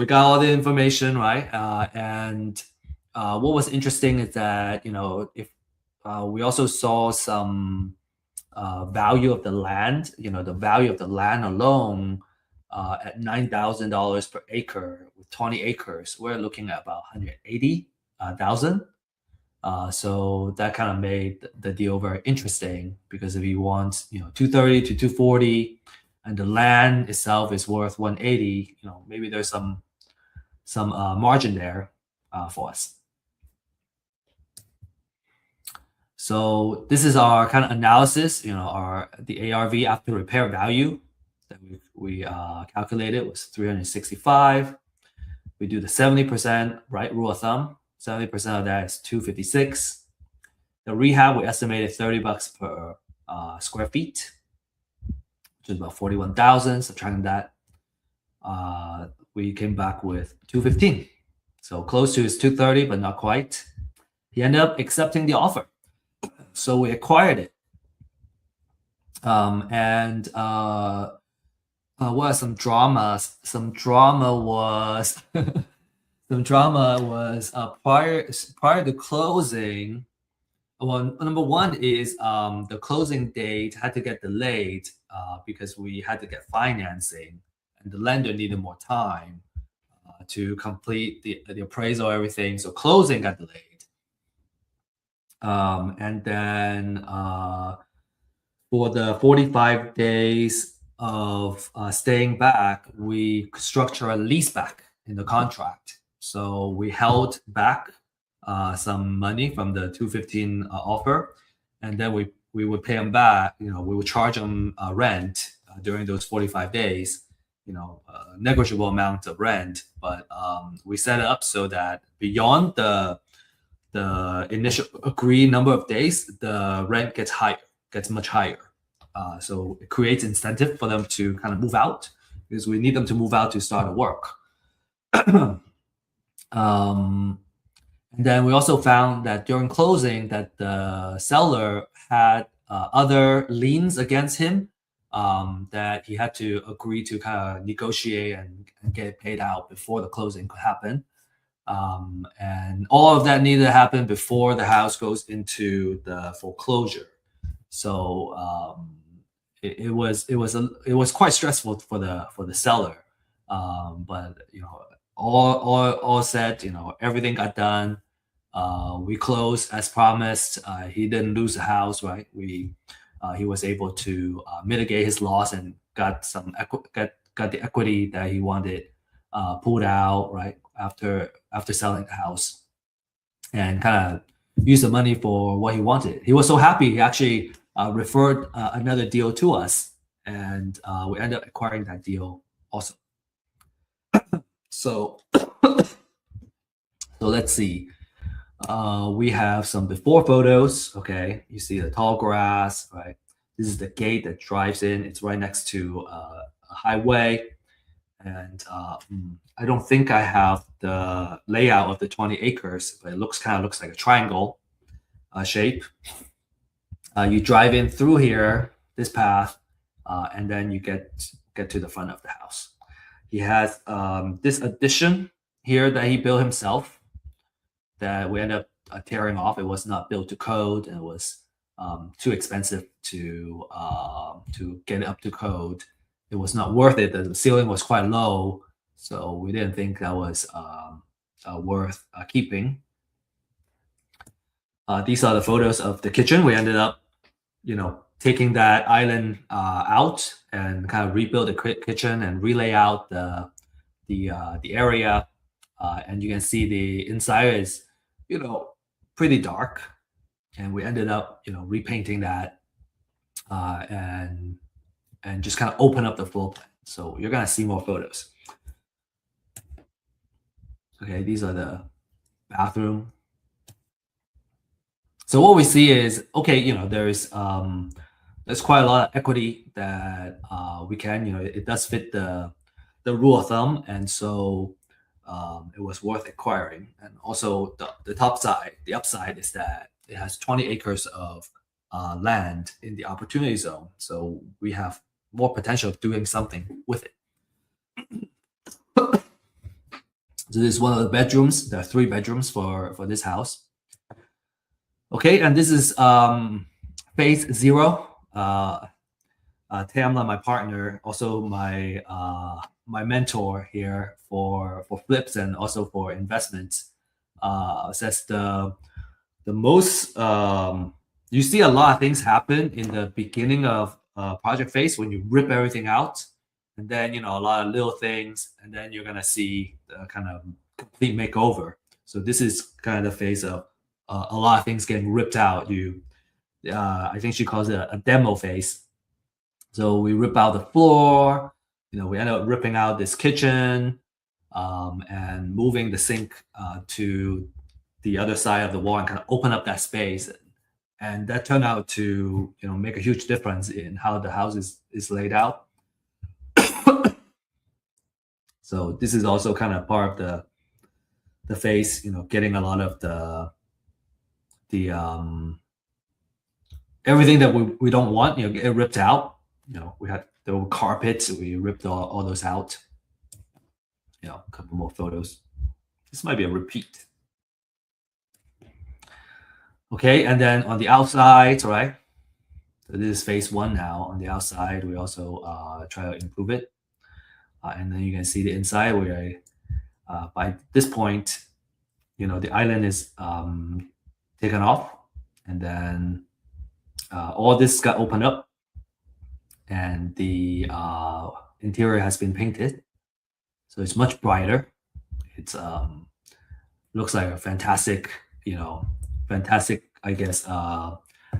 got all the information, right? And what was interesting is that if we also saw some value of the land, the value of the land alone at $9,000 per acre with 20 acres, we're looking at about 180,000. So that kind of made the deal very interesting, because if you want 230 to 240 and the land itself is worth 180, maybe there's some margin there for us. So this is our kind of analysis. The ARV after repair value that we calculated was 365. We do the 70%, right, rule of thumb. 70% of that is 256. The rehab, we estimated $30 per square feet, which is about 41,000. Subtracting that, we came back with 215. So close to his 230, but not quite. He ended up accepting the offer. So we acquired it. What are some dramas? Some drama was prior to closing. Well, number one is the closing date had to get delayed because we had to get financing, and the lender needed more time to complete the appraisal, everything. So closing got delayed. And then for the 45 days of staying back, we structure a lease back in the contract. So we held back some money from the 215 offer, and then we would pay them back. We would charge them rent during those 45 days, a negligible amount of rent, but we set it up so that beyond the initial agreed number of days, the rent gets much higher. So it creates incentive for them to kind of move out, because we need them to move out to start the work. And then we also found that during closing that the seller had other liens against him that he had to agree to kind of negotiate and get paid out before the closing could happen. And all of that needed to happen before the house goes into the foreclosure. So it was quite stressful for the seller. But all said, everything got done. We closed as promised. He didn't lose the house, right? He was able to mitigate his loss and got the equity that he wanted pulled out, right, after selling the house, and kind of use the money for what he wanted. He was so happy, he actually referred another deal to us, and we ended up acquiring that deal also. So let's see. We have some before photos. Okay, you see the tall grass, right? This is the gate that drives in. It's right next to a highway. And I don't think I have the layout of the 20 acres, but it kind of looks like a triangle shape. You drive in through here, this path, and then you get to the front of the house. He has this addition here that he built himself that we ended up tearing off. It was not built to code, and it was too expensive to get it up to code. It was not worth it. The ceiling was quite low, so we didn't think that was worth keeping. These are the photos of the kitchen. We ended up, taking that island out and kind of rebuild the kitchen and relay out the area. And you can see the inside is, pretty dark. And we ended up, repainting that and just kind of open up the floor plan. So you're gonna see more photos. Okay, these are the bathroom. So what we see is, okay, there's quite a lot of equity that we can, it does fit the rule of thumb, and so it was worth acquiring. And also the upside is that it has 20 acres of land in the opportunity zone, so we have more potential of doing something with it. So this is one of the bedrooms. There are 3 bedrooms for this house. Okay, and this is phase 0 Tamla, my partner, also my mentor here for flips and also for investments, says the most you see a lot of things happen in the beginning of project phase when you rip everything out, and then a lot of little things, and then you're gonna see the kind of complete makeover. So this is kind of the phase of a lot of things getting ripped out. I think she calls it a demo phase. So we rip out the floor. We end up ripping out this kitchen, and moving the sink to the other side of the wall and kind of open up that space. And that turned out to make a huge difference in how the house is laid out. So this is also kind of part of the phase, getting a lot of the everything that we don't want, get ripped out. We had the carpets, we ripped all those out. A couple more photos. This might be a repeat. Okay, and then on the outside, right? So this is phase one now. On the outside, we also try to improve it. And then you can see the inside where by this point, the island is taken off, and then all this got opened up, and the interior has been painted. So it's much brighter. It's looks like a fantastic, I guess,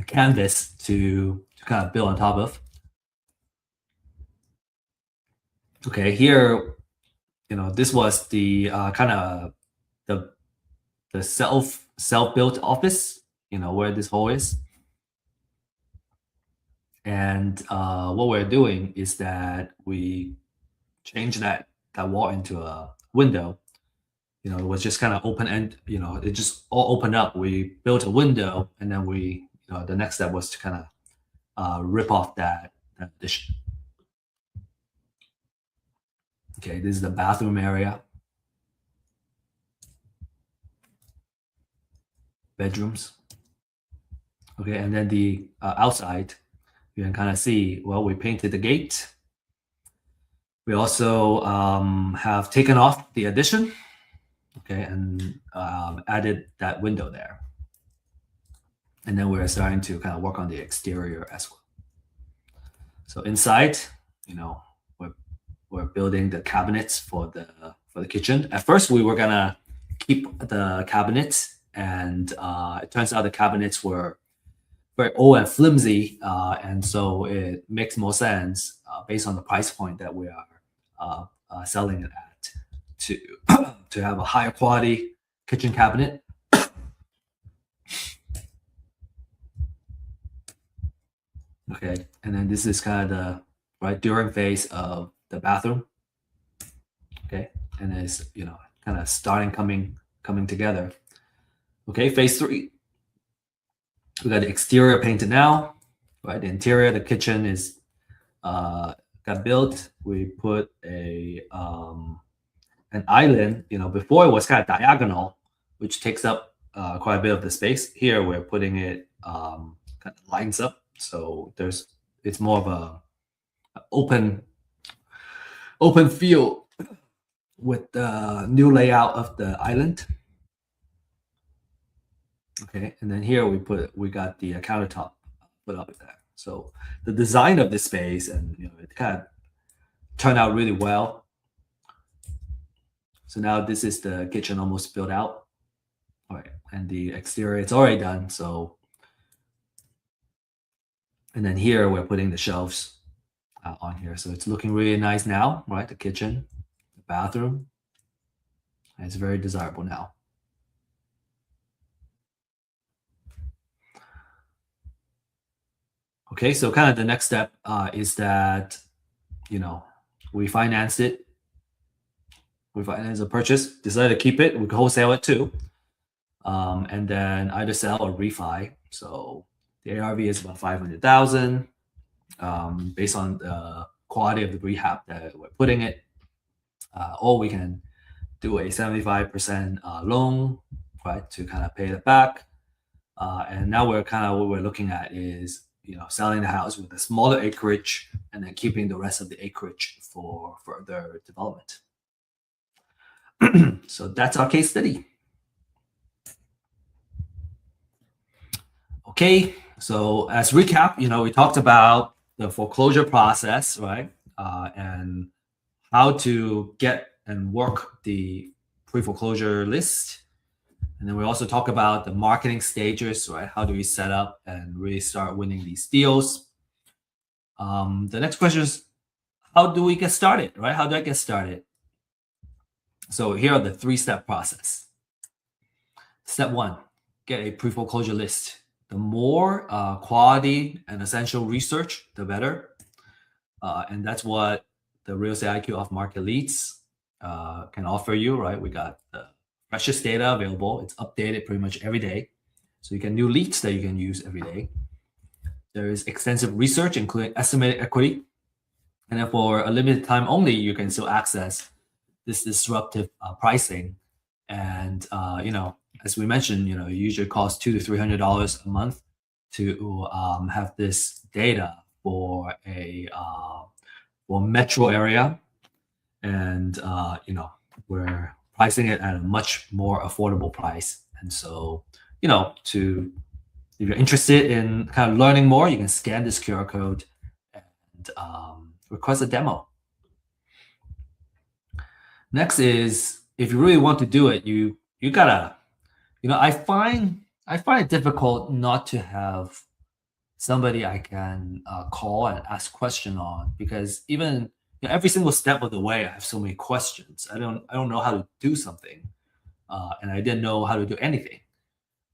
canvas to kind of build on top of. Okay, here, this was the kind of the self-built office, where this hole is. And what we're doing is that we change that wall into a window. It was just kind of open end, it just all opened up. We built a window, and then the next step was to kind of rip off that addition. Okay, this is the bathroom area. Bedrooms. Okay, and then the outside, you can kind of see, well, we painted the gate. We also have taken off the addition, okay, and added that window there. And then we're starting to kind of work on the exterior as well. So inside, we're building the cabinets for the kitchen. At first, we were gonna keep the cabinets, and it turns out the cabinets were very old and flimsy, and so it makes more sense based on the price point that we are selling it at to have a higher quality kitchen cabinet. Okay, and then this is kind of the during phase of the bathroom. Okay, and it's kind of starting coming together. Okay, phase 3. We got the exterior painted now, right? The interior, the kitchen is got built. We put an island. Before it was kind of diagonal, which takes up quite a bit of the space. Here we're putting it kind of lines up, so it's more of a open field with the new layout of the island. Okay, and then here we got the countertop put up there. So the design of this space, and it kind of turned out really well. So now this is the kitchen almost built out. All right, and the exterior, it's already done. So, and then here we're putting the shelves on here. So it's looking really nice now, right? The kitchen, the bathroom, and it's very desirable now. Okay, so kind of the next step is that, we financed it. We financed the purchase, decided to keep it. We could wholesale it too. And then either sell or refi. So the ARV is about 500,000 based on the quality of the rehab that we're putting it. Or we can do a 75% loan, right, to kind of pay it back. And now what we're looking at is, selling the house with a smaller acreage and then keeping the rest of the acreage for further development. So that's our case study. Okay, so as recap, we talked about the foreclosure process, right? And how to get and work the pre-foreclosure list. And then we also talk about the marketing stages, right? How do we set up and really start winning these deals? The next question is, how do we get started, right? How do I get started? So here are the 3-step process. Step 1, get a pre-foreclosure list. The more quality and essential research, the better. And that's what the Real Estate IQ off-market leads can offer you, right? We got the freshest data available. It's updated pretty much every day. So you get new leads that you can use every day. There is extensive research, including estimated equity. And then for a limited time only, you can still access this disruptive pricing. And, as we mentioned, it usually costs $200 to $300 a month to have this data for a metro area. And, we're pricing it at a much more affordable price. And so, if you're interested in kind of learning more, you can scan this QR code and request a demo. Next is, if you really want to do it, you gotta, I find it difficult not to have somebody I can call and ask question on, because even every single step of the way, I have so many questions. I don't know how to do something, and I didn't know how to do anything.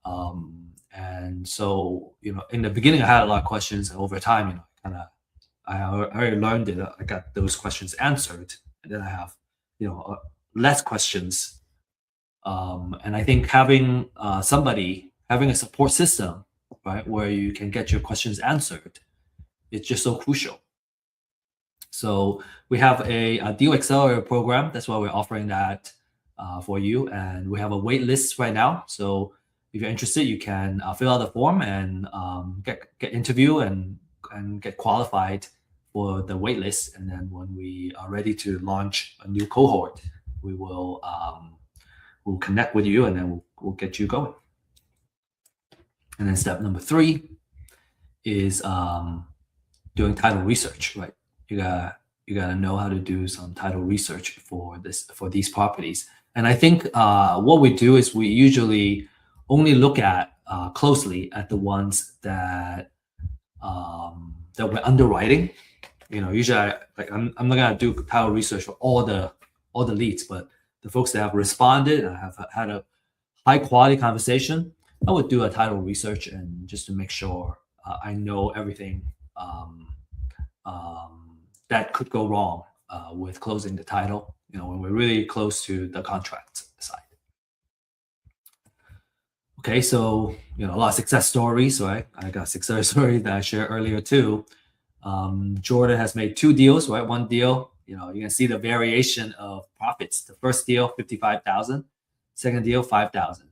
And so, in the beginning, I had a lot of questions, and over time, I already learned it. I got those questions answered, and then I have, less questions. And I think having having a support system, right, where you can get your questions answered, it's just so crucial. So we have a deal accelerator program. That's why we're offering that for you. And we have a wait list right now. So if you're interested, you can fill out the form and get interview and get qualified for the wait list. And then when we are ready to launch a new cohort, we will we'll connect with you, and then we'll get you going. And then step number 3 is doing title research, right? You gotta know how to do some title research for these properties. And I think what we do is we usually only look at closely at the ones that we're underwriting. Usually I'm not gonna do title research for all the leads, but the folks that have responded and have had a high quality conversation, I would do a title research, and just to make sure I know everything that could go wrong with closing the title, when we're really close to the contract side. Okay, so a lot of success stories, right? I got a success story that I shared earlier too. Jordan has made 2 deals, right? One deal, you can see the variation of profits. The first deal, 55,000. Second deal, 5,000.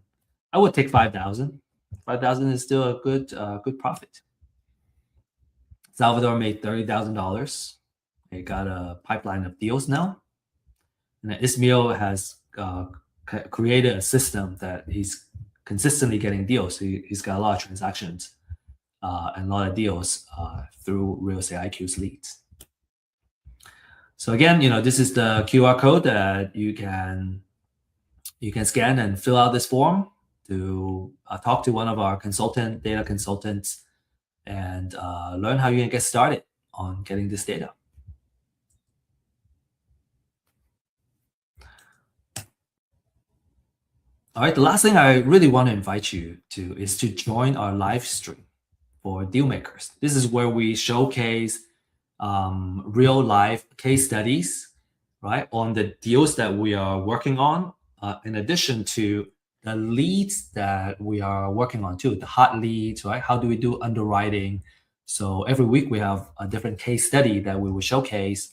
I would take 5,000. 5,000 is still a good profit. Salvador made $30,000. They got a pipeline of deals now. And then Ismail has created a system that he's consistently getting deals. He's got a lot of transactions and a lot of deals through Real Estate IQ's leads. So again, this is the QR code that you can scan and fill out this form to talk to one of our data consultants, and learn how you can get started on getting this data. All right, the last thing I really want to invite you to is to join our live stream for deal makers. This is where we showcase real life case studies, right, on the deals that we are working on, in addition to the leads that we are working on too, the hot leads, right? How do we do underwriting? So every week we have a different case study that we will showcase,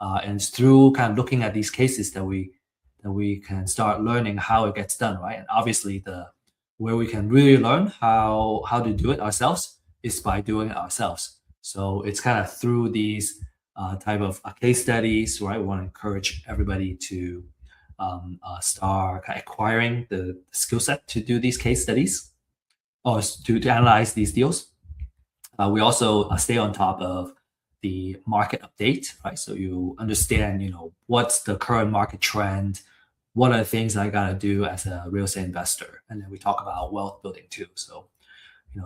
and it's through kind of looking at these cases that we can start learning how it gets done, right? And obviously where we can really learn how to do it ourselves is by doing it ourselves. So it's kind of through these type of case studies, right? We want to encourage everybody to start acquiring the skill set to do these case studies or to analyze these deals. We also stay on top of the market update, right? So you understand, what's the current market trend, what are the things I got to do as a real estate investor, and then we talk about wealth building too. So,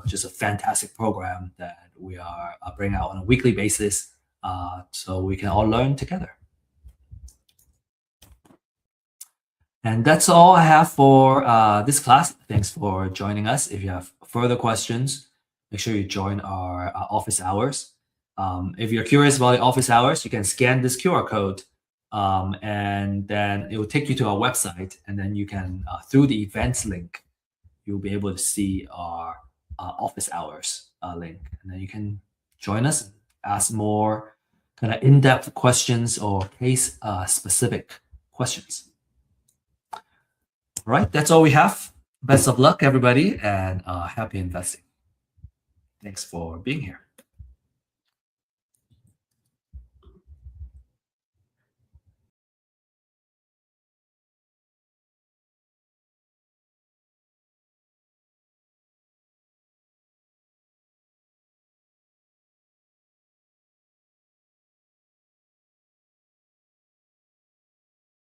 just a fantastic program that we are bringing out on a weekly basis, so we can all learn together. And that's all I have for this class. Thanks for joining us. If you have further questions, make sure you join our office hours. If you're curious about the office hours, you can scan this QR code, and then it will take you to our website. And then you can, through the events link, you'll be able to see our office hours link. And then you can join us, ask more kind of in-depth questions or case-specific questions. All right, that's all we have. Best of luck, everybody, and happy investing. Thanks for being here.